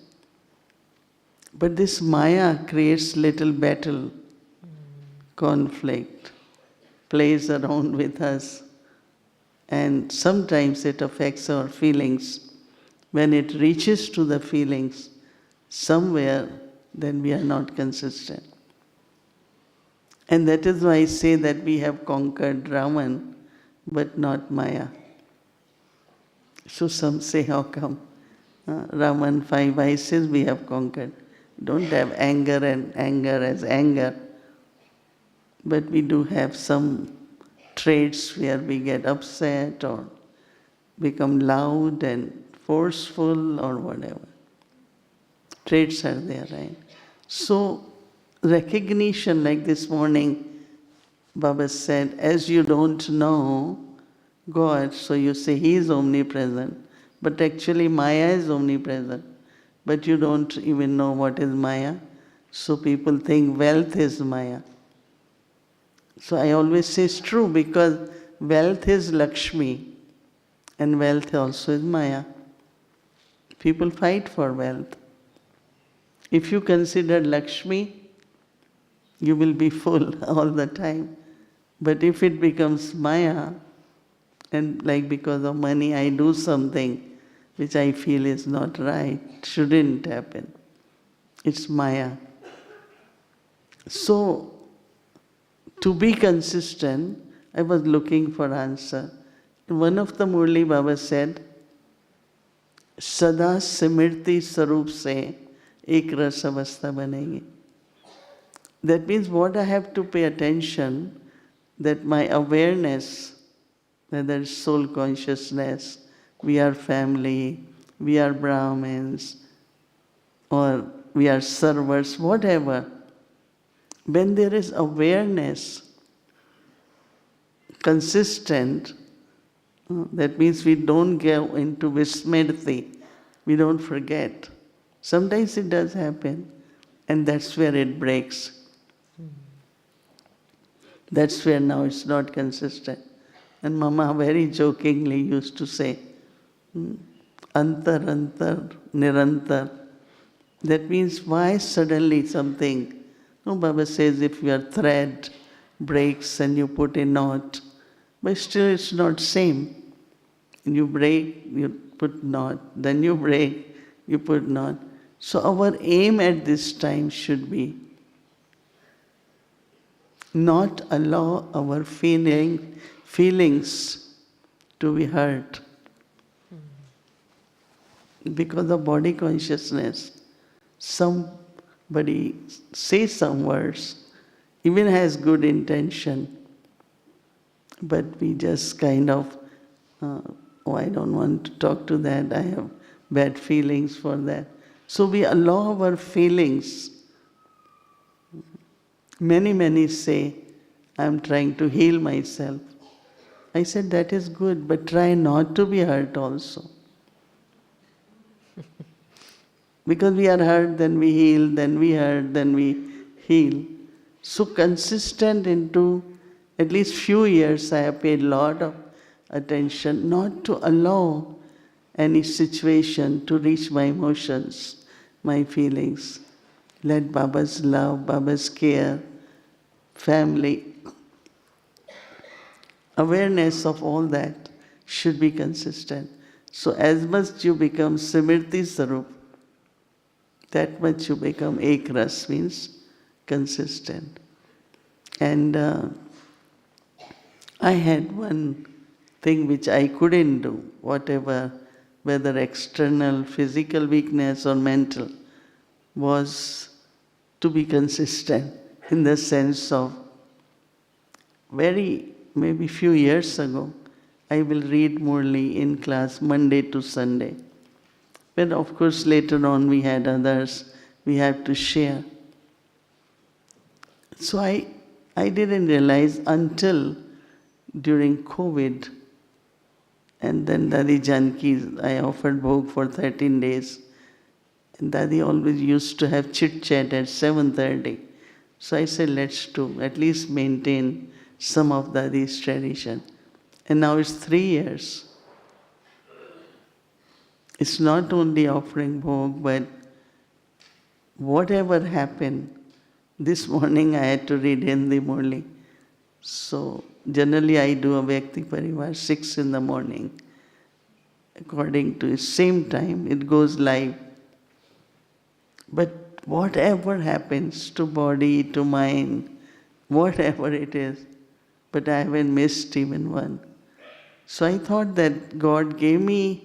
But this Maya creates little battle, conflict, plays around with us, and sometimes it affects our feelings. When it reaches to the feelings, somewhere, then we are not consistent. And that is why I say that we have conquered Raman, but not Maya. So some say, how come? Raman, 5 vices we have conquered. Don't have anger and anger as anger. But we do have some traits where we get upset or become loud and forceful or whatever. Traits are there, right? So recognition, like this morning, Baba said, as you don't know God, so you say He is omnipresent, but actually Maya is omnipresent, but you don't even know what is Maya. So people think wealth is Maya. So I always say it's true, because wealth is Lakshmi and wealth also is Maya. People fight for wealth. If you consider Lakshmi, you will be full all the time. But if it becomes Maya, and like because of money I do something which I feel is not right, shouldn't happen, it's Maya. So, to be consistent, I was looking for answer. In one of the Murli, Baba said, Sada Simirti Sarup se ek ras avastha banegi. That means what I have to pay attention, that my awareness, whether it's soul consciousness, we are family, we are Brahmins, or we are servers, whatever. When there is awareness, consistent, that means we don't go into vismriti, we don't forget. Sometimes it does happen, and that's where it breaks. That's where now it's not consistent. And Mama very jokingly used to say, Antar, antar, nirantar. That means why suddenly something? No, Baba says if your thread breaks and you put a knot, but still it's not same. You break, you put knot, then you break, you put knot. So our aim at this time should be not allow our feelings to be hurt. Because of body consciousness, somebody says some words, even has good intention, but we just kind of, I don't want to talk to that, I have bad feelings for that. So we allow our feelings. Many say, I'm trying to heal myself. I said, that is good, but try not to be hurt also. Because we are hurt, then we heal, then we hurt, then we heal. So consistent into at least few years, I have paid a lot of attention not to allow any situation to reach my emotions, my feelings. Let Baba's love, Baba's care, family, awareness of all that should be consistent. So as much you become Simriti Sarup, that much you become Ekras, means consistent. And I had one thing which I couldn't do, whatever, whether external, physical weakness or mental, was to be consistent in the sense of maybe few years ago, I will read Murli in class Monday to Sunday. But of course later on we had others, we had to share. So I didn't realize until during COVID, and then Dadi Janki, I offered Bhog for 13 days. And Dadi always used to have chit-chat at 7:30. So I said, let's do, at least maintain some of Dadi's tradition. And now it's 3 years. It's not only offering Bhog, but whatever happened, this morning I had to read Hindi Murli. So generally I do a Vyakti Parivar 6 in the morning. According to the same time, it goes live. But whatever happens to body, to mind, whatever it is, but I haven't missed even one. So I thought that God gave me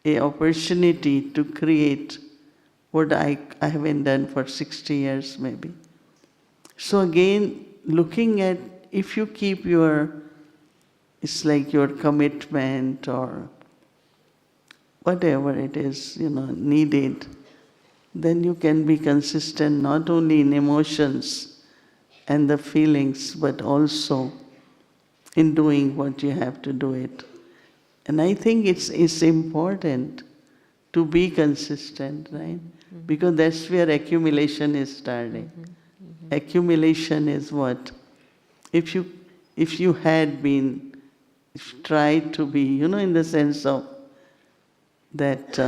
an opportunity to create what I haven't done for 60 years maybe. So again, looking at, if you keep it's like your commitment or whatever it is, needed, then you can be consistent not only in emotions and the feelings, but also in doing what you have to do it. And I think it's important to be consistent, right? Mm-hmm. Because that's where accumulation is starting. Mm-hmm. Mm-hmm. Accumulation is what? If you had been, tried to be, in the sense of that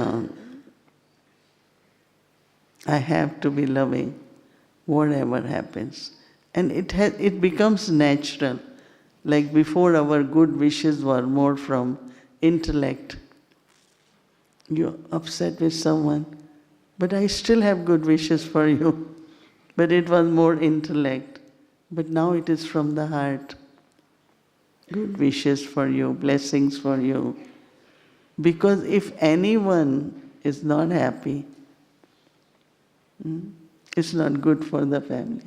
I have to be loving, whatever happens. And it becomes natural. Like before, our good wishes were more from intellect. You're upset with someone, but I still have good wishes for you. But it was more intellect. But now it is from the heart. Good wishes for you, blessings for you. Because if anyone is not happy, it's not good for the family.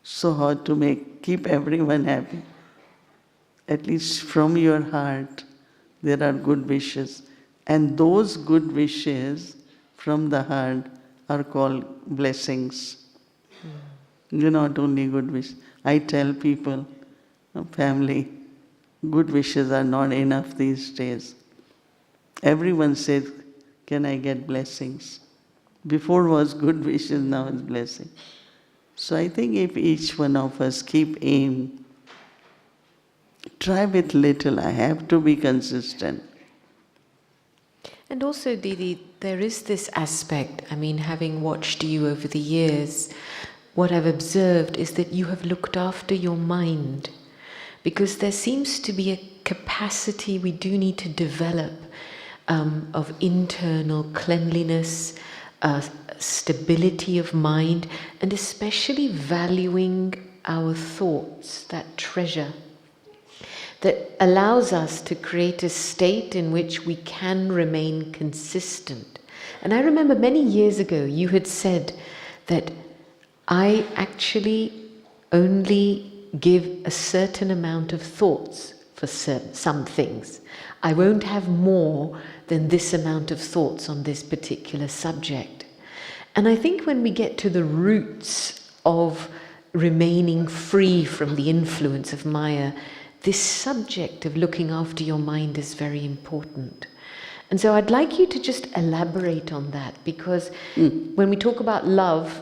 So how to keep everyone happy? At least from your heart, there are good wishes. And those good wishes from the heart are called blessings. Not only good wishes. I tell people, family, good wishes are not enough these days. Everyone says, can I get blessings? Before was good wishes, now is blessing. So I think if each one of us keep aim, try with little, I have to be consistent. And also, Didi, there is this aspect, I mean, having watched you over the years, what I've observed is that you have looked after your mind, because there seems to be a capacity we do need to develop of internal cleanliness, stability of mind, and especially valuing our thoughts, that treasure that allows us to create a state in which we can remain consistent. And I remember many years ago you had said that I actually only give a certain amount of thoughts for some things. I won't have more than this amount of thoughts on this particular subject. And I think when we get to the roots of remaining free from the influence of Maya, this subject of looking after your mind is very important. And so I'd like you to just elaborate on that, because when we talk about love,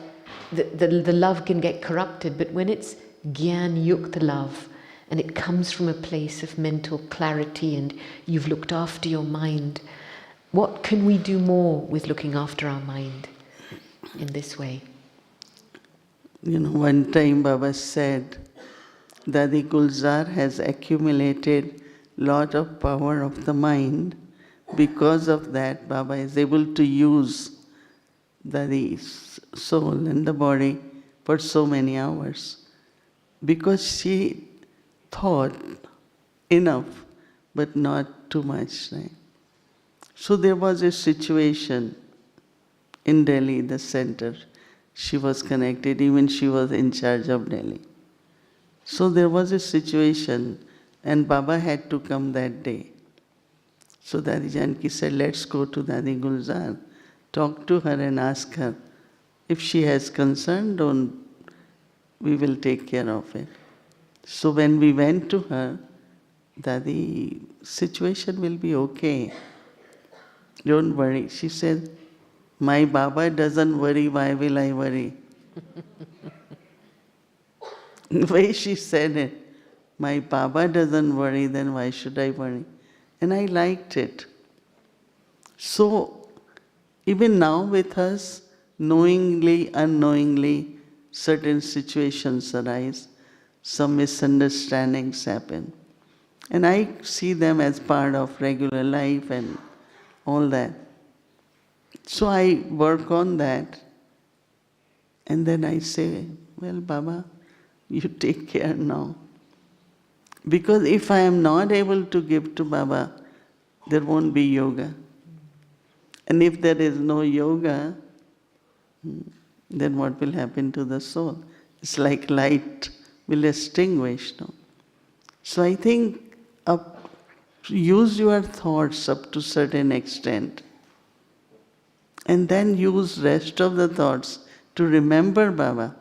the love can get corrupted, but when it's Gyan-yukta love, and it comes from a place of mental clarity and you've looked after your mind, what can we do more with looking after our mind in this way? You know, one time Baba said, Dadi Gulzar has accumulated lot of power of the mind. Because of that, Baba is able to use Dadi's soul and the body for so many hours. Because she thought enough, but not too much. Right? So there was a situation in Delhi, the center. She was connected, even she was in charge of Delhi. So there was a situation, and Baba had to come that day. So Dadi Janki said, let's go to Dadi Gulzar, talk to her and ask her if she has concern, we will take care of it. So when we went to her, Dadi, situation will be okay. Don't worry. She said, my Baba doesn't worry, why will I worry? The way she said it, my Baba doesn't worry, then why should I worry? And I liked it. So, even now with us, knowingly, unknowingly, certain situations arise, some misunderstandings happen. And I see them as part of regular life and all that. So I work on that. And then I say, well, Baba, you take care now. Because if I am not able to give to Baba, there won't be yoga. And if there is no yoga, then what will happen to the soul? It's like light will extinguish. No? So I think use your thoughts up to certain extent. And then use rest of the thoughts to remember Baba.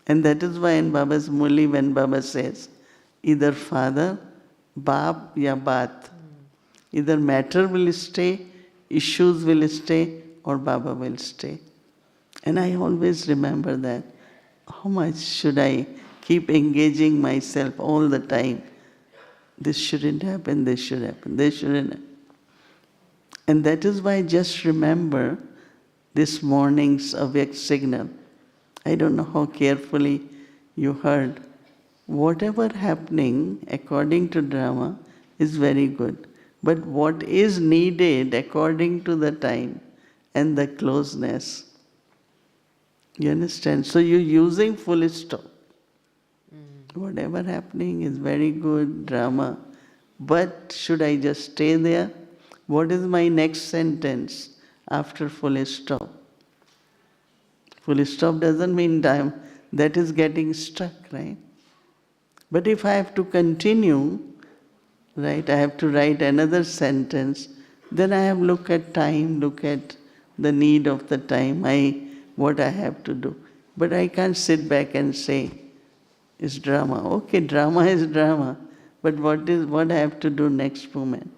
And that is why in Baba's Murli, when Baba says, either father, baap, ya baat. Either matter will stay, issues will stay, or Baba will stay. And I always remember that. How much should I keep engaging myself all the time? This shouldn't happen, this should happen, this shouldn't happen. And that is why just remember this morning's awake signal. I don't know how carefully you heard. Whatever happening according to drama is very good. But what is needed according to the time and the closeness. You understand? So you're using full stop. Whatever happening is very good, drama. But should I just stay there? What is my next sentence after full stop? Full stop doesn't mean time. That is getting stuck, right? But if I have to continue, right, I have to write another sentence, then I have to look at time, look at the need of the time, what I have to do. But I can't sit back and say, it's drama. Okay, drama is drama, but what I have to do next moment?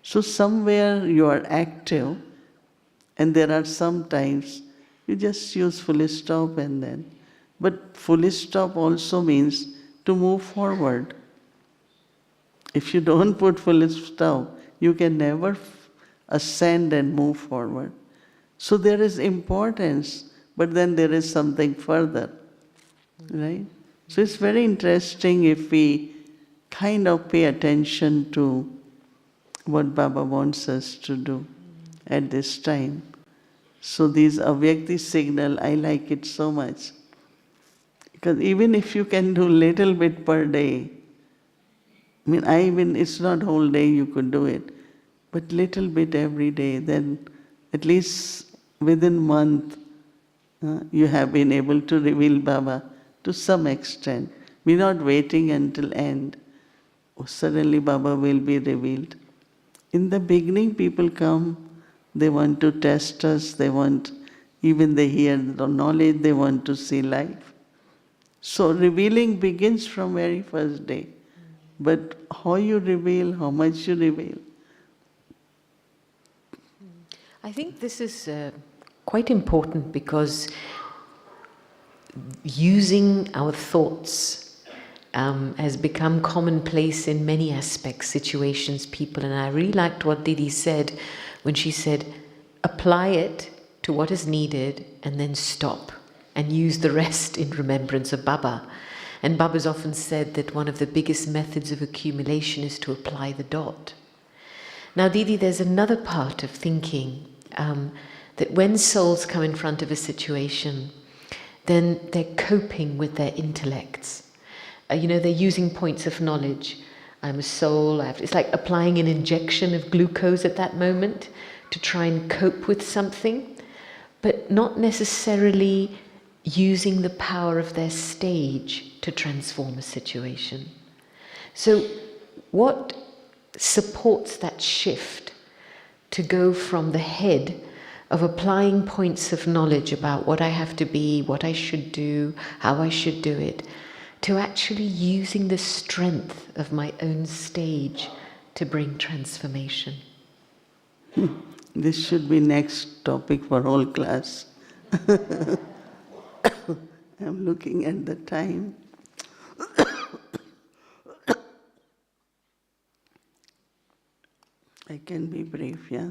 So somewhere you are active And there are some times you just use full stop and then. But full stop also means to move forward. If you don't put full stop, you can never ascend and move forward. So there is importance, but then there is something further, right? So it's very interesting if we kind of pay attention to what Baba wants us to do at this time. So these avyakti signal, I like it so much. Because even if you can do little bit per day, it's not whole day you could do it, but little bit every day, then at least within a month, you have been able to reveal Baba to some extent. We're not waiting until end. Suddenly Baba will be revealed. In the beginning, people come, they want to test us, they hear the knowledge, they want to see life. So revealing begins from very first day. But how you reveal, how much you reveal. I think this is quite important because using our thoughts has become commonplace in many aspects, situations, people. And I really liked what Didi said when she said, apply it to what is needed and then stop and use the rest in remembrance of Baba. And Baba's often said that one of the biggest methods of accumulation is to apply the dot. Now, Didi, there's another part of thinking that when souls come in front of a situation, then they're coping with their intellects. They're using points of knowledge. I'm a soul. It's like applying an injection of glucose at that moment to try and cope with something, but not necessarily using the power of their stage to transform a situation. So what supports that shift to go from the head of applying points of knowledge about what I have to be, what I should do, how I should do it, to actually using the strength of my own stage to bring transformation? This should be next topic for whole class. I'm looking at the time. I can be brief, yeah?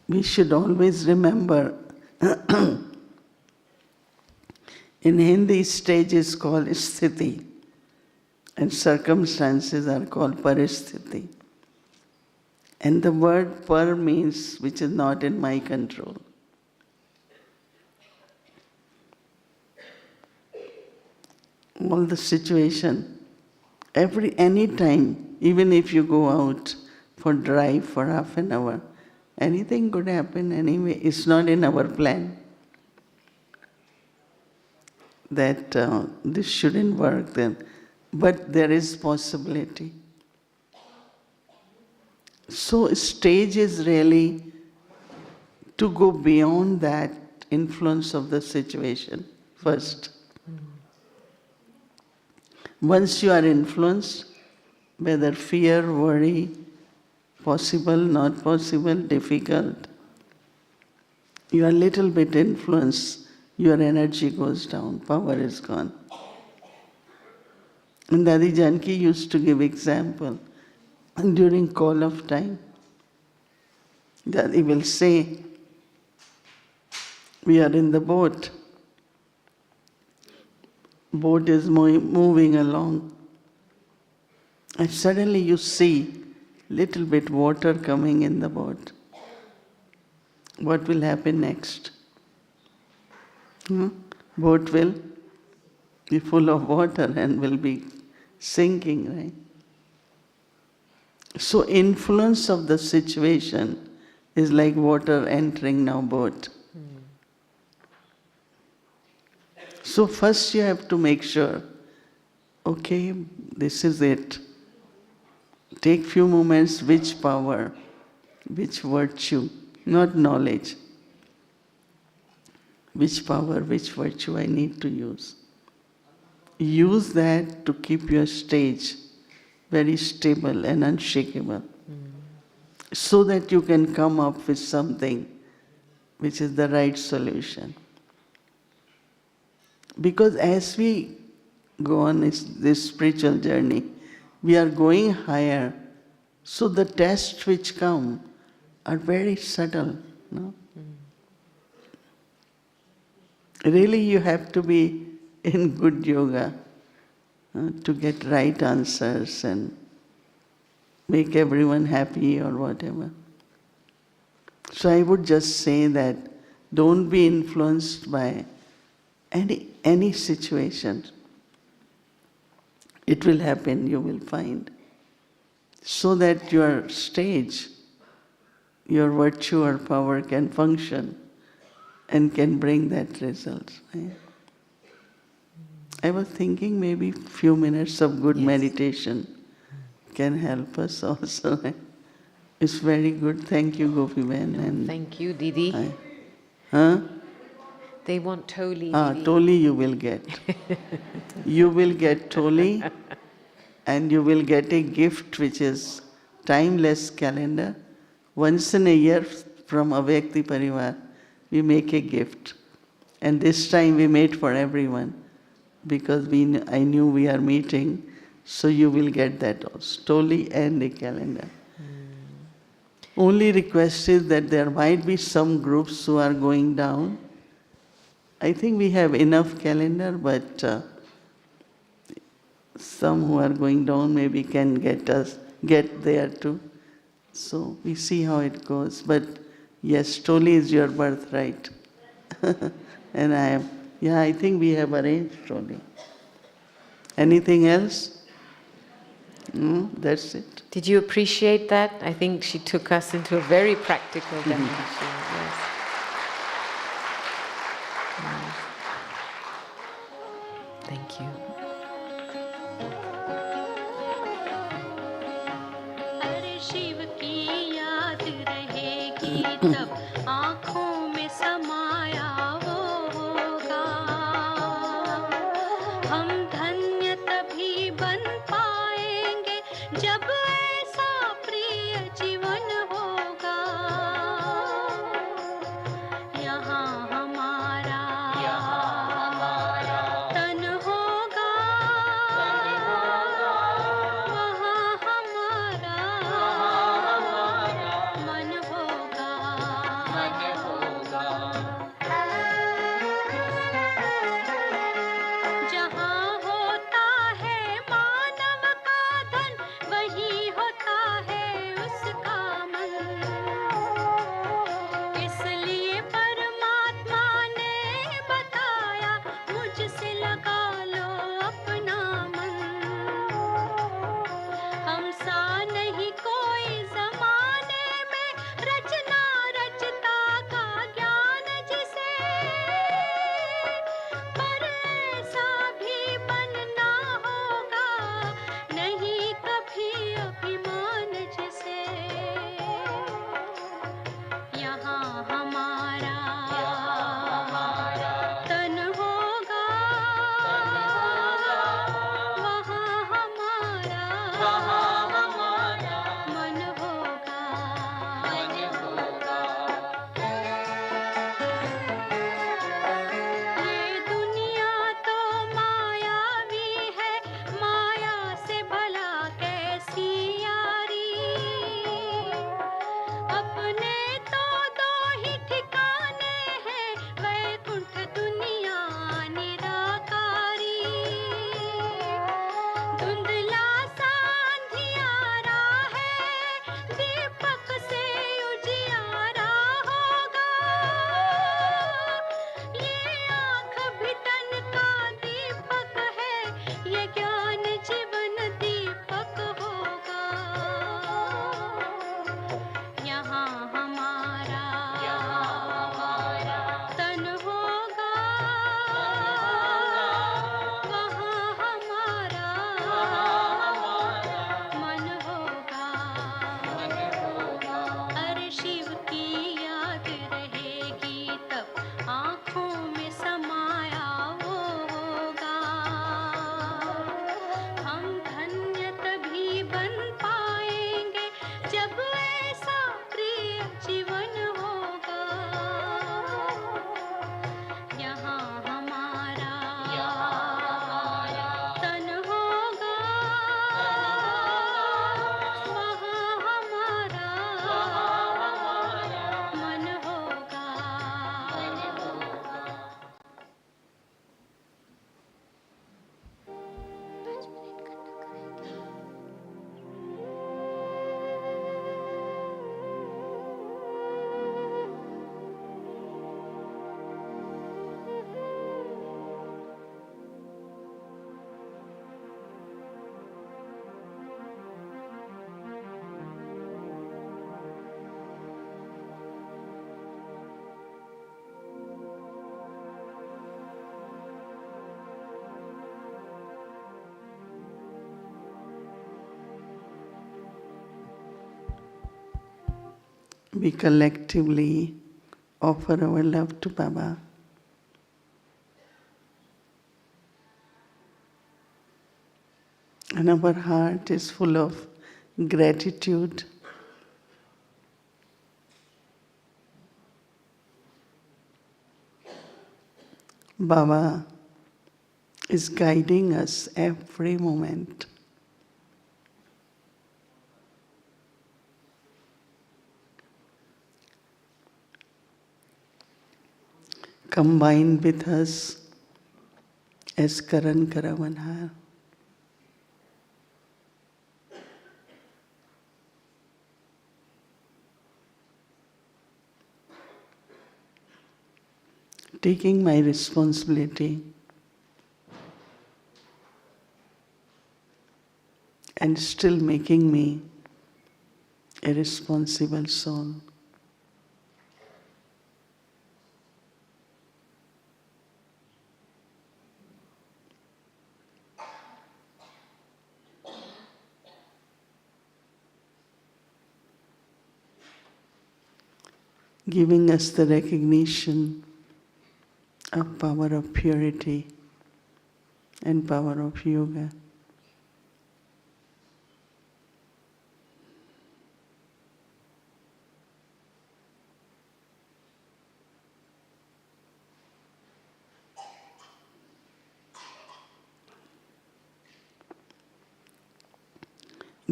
We should always remember, in Hindi, stage is called sthiti, and circumstances are called paristhiti. And the word par means which is not in my control. All the situation, any time, even if you go out for drive for half an hour, anything could happen anyway. It's not in our plan that this shouldn't work then, but there is possibility. So stage is really to go beyond that influence of the situation first. Once you are influenced, whether fear, worry, possible, not possible, difficult, you are a little bit influenced, your energy goes down, power is gone. And Dadi Janki used to give example. And during call of time, Dadi will say, we are in the boat. Boat is moving along. And suddenly you see little bit water coming in the boat. What will happen next? Boat will be full of water and will be sinking, right? So influence of the situation is like water entering now boat. So first you have to make sure, okay, this is it. Take few moments, which power, which virtue, not knowledge. Which power, which virtue I need to use. use that to keep your stage very stable and unshakable, so that you can come up with something which is the right solution. Because as we go on this spiritual journey, we are going higher, so the tests which come are very subtle. No? Really, you have to be in good yoga to get right answers and make everyone happy or whatever. So I would just say that don't be influenced by any situation. It will happen, you will find. So that your stage, your virtue or power can function and can bring that result. Right? I was thinking maybe few minutes of good meditation can help us also. It's very good. Thank you, Gopi-ben. And thank you, Didi. They want Toli, Didi. Toli you will get. You will get Toli, and you will get a gift which is timeless calendar. Once in a year from Avyakti Parivar, we make a gift. And this time we made for everyone, because I knew we are meeting, so you will get that also, Toli and a calendar. Only request is that there might be some groups who are going down. I think we have enough calendar, but some who are going down maybe can get there too. So we see how it goes. But yes, Toli is your birthright. And I think we have arranged Toli. Anything else? No, that's it. Did you appreciate that? I think she took us into a very practical dimension. Yes. Thank you. अरे शिव की याद रहेगी तब आँखों में समाया वो होगा हम धन्य तभी बन पाएंगे जब ऐसा प्रिय जीवन होगा यहाँ हमारा तन होगा वहाँ हमारा मन होगा जहाँ बन पाएंगे जब ऐसा प्रिय जीवन होगा यहाँ हमारा तन होगा वहाँ हमारा मन होगा We collectively offer our love to Baba. And our heart is full of gratitude. Baba is guiding us every moment. Combined with us as Karan Karavanhar. Taking my responsibility and still making me a responsible soul. Giving us the recognition of power of purity and power of yoga.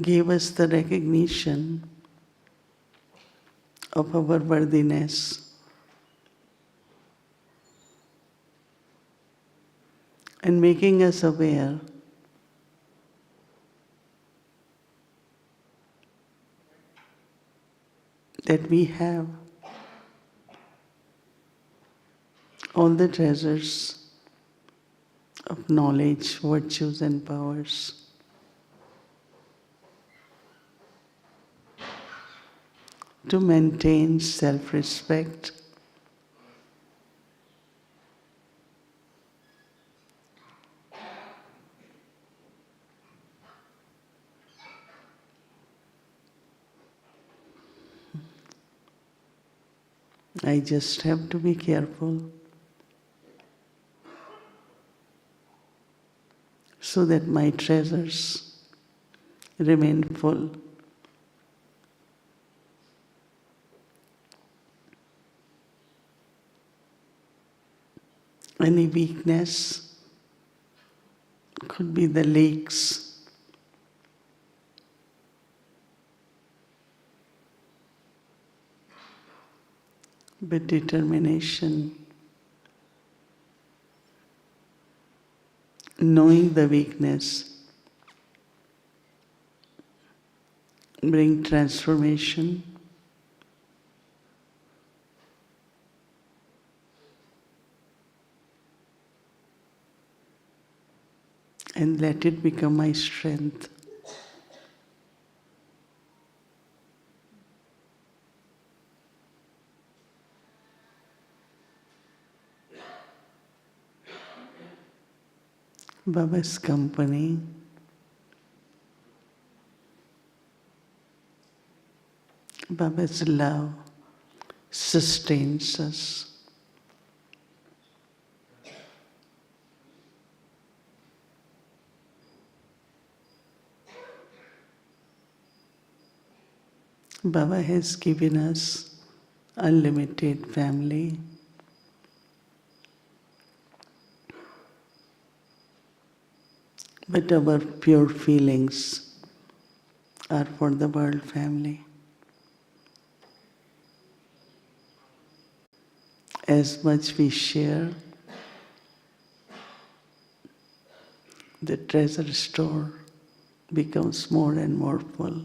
Gave us the recognition of our worthiness. And making us aware that we have all the treasures of knowledge, virtues and powers. To maintain self-respect, I just have to be careful so that my treasures remain full. Any weakness could be the leaks, but determination, knowing the weakness, bring transformation. And let it become my strength. Baba's company, Baba's love sustains us. Baba has given us unlimited family. But our pure feelings are for the world family. As much we share, the treasure store becomes more and more full.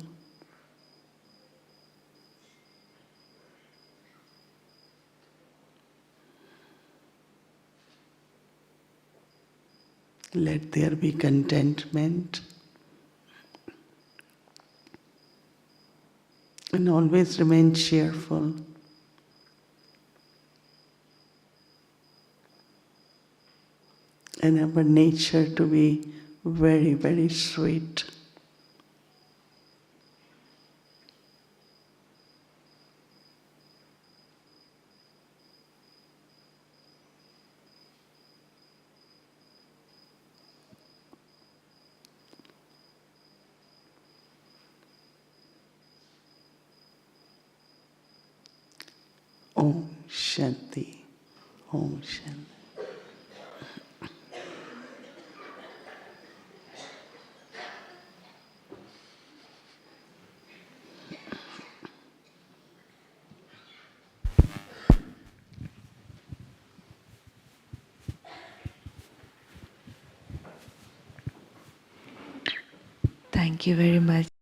Let there be contentment and always remain cheerful. And our nature to be very, very sweet. Om Shanti. Om Shanti. Thank you very much.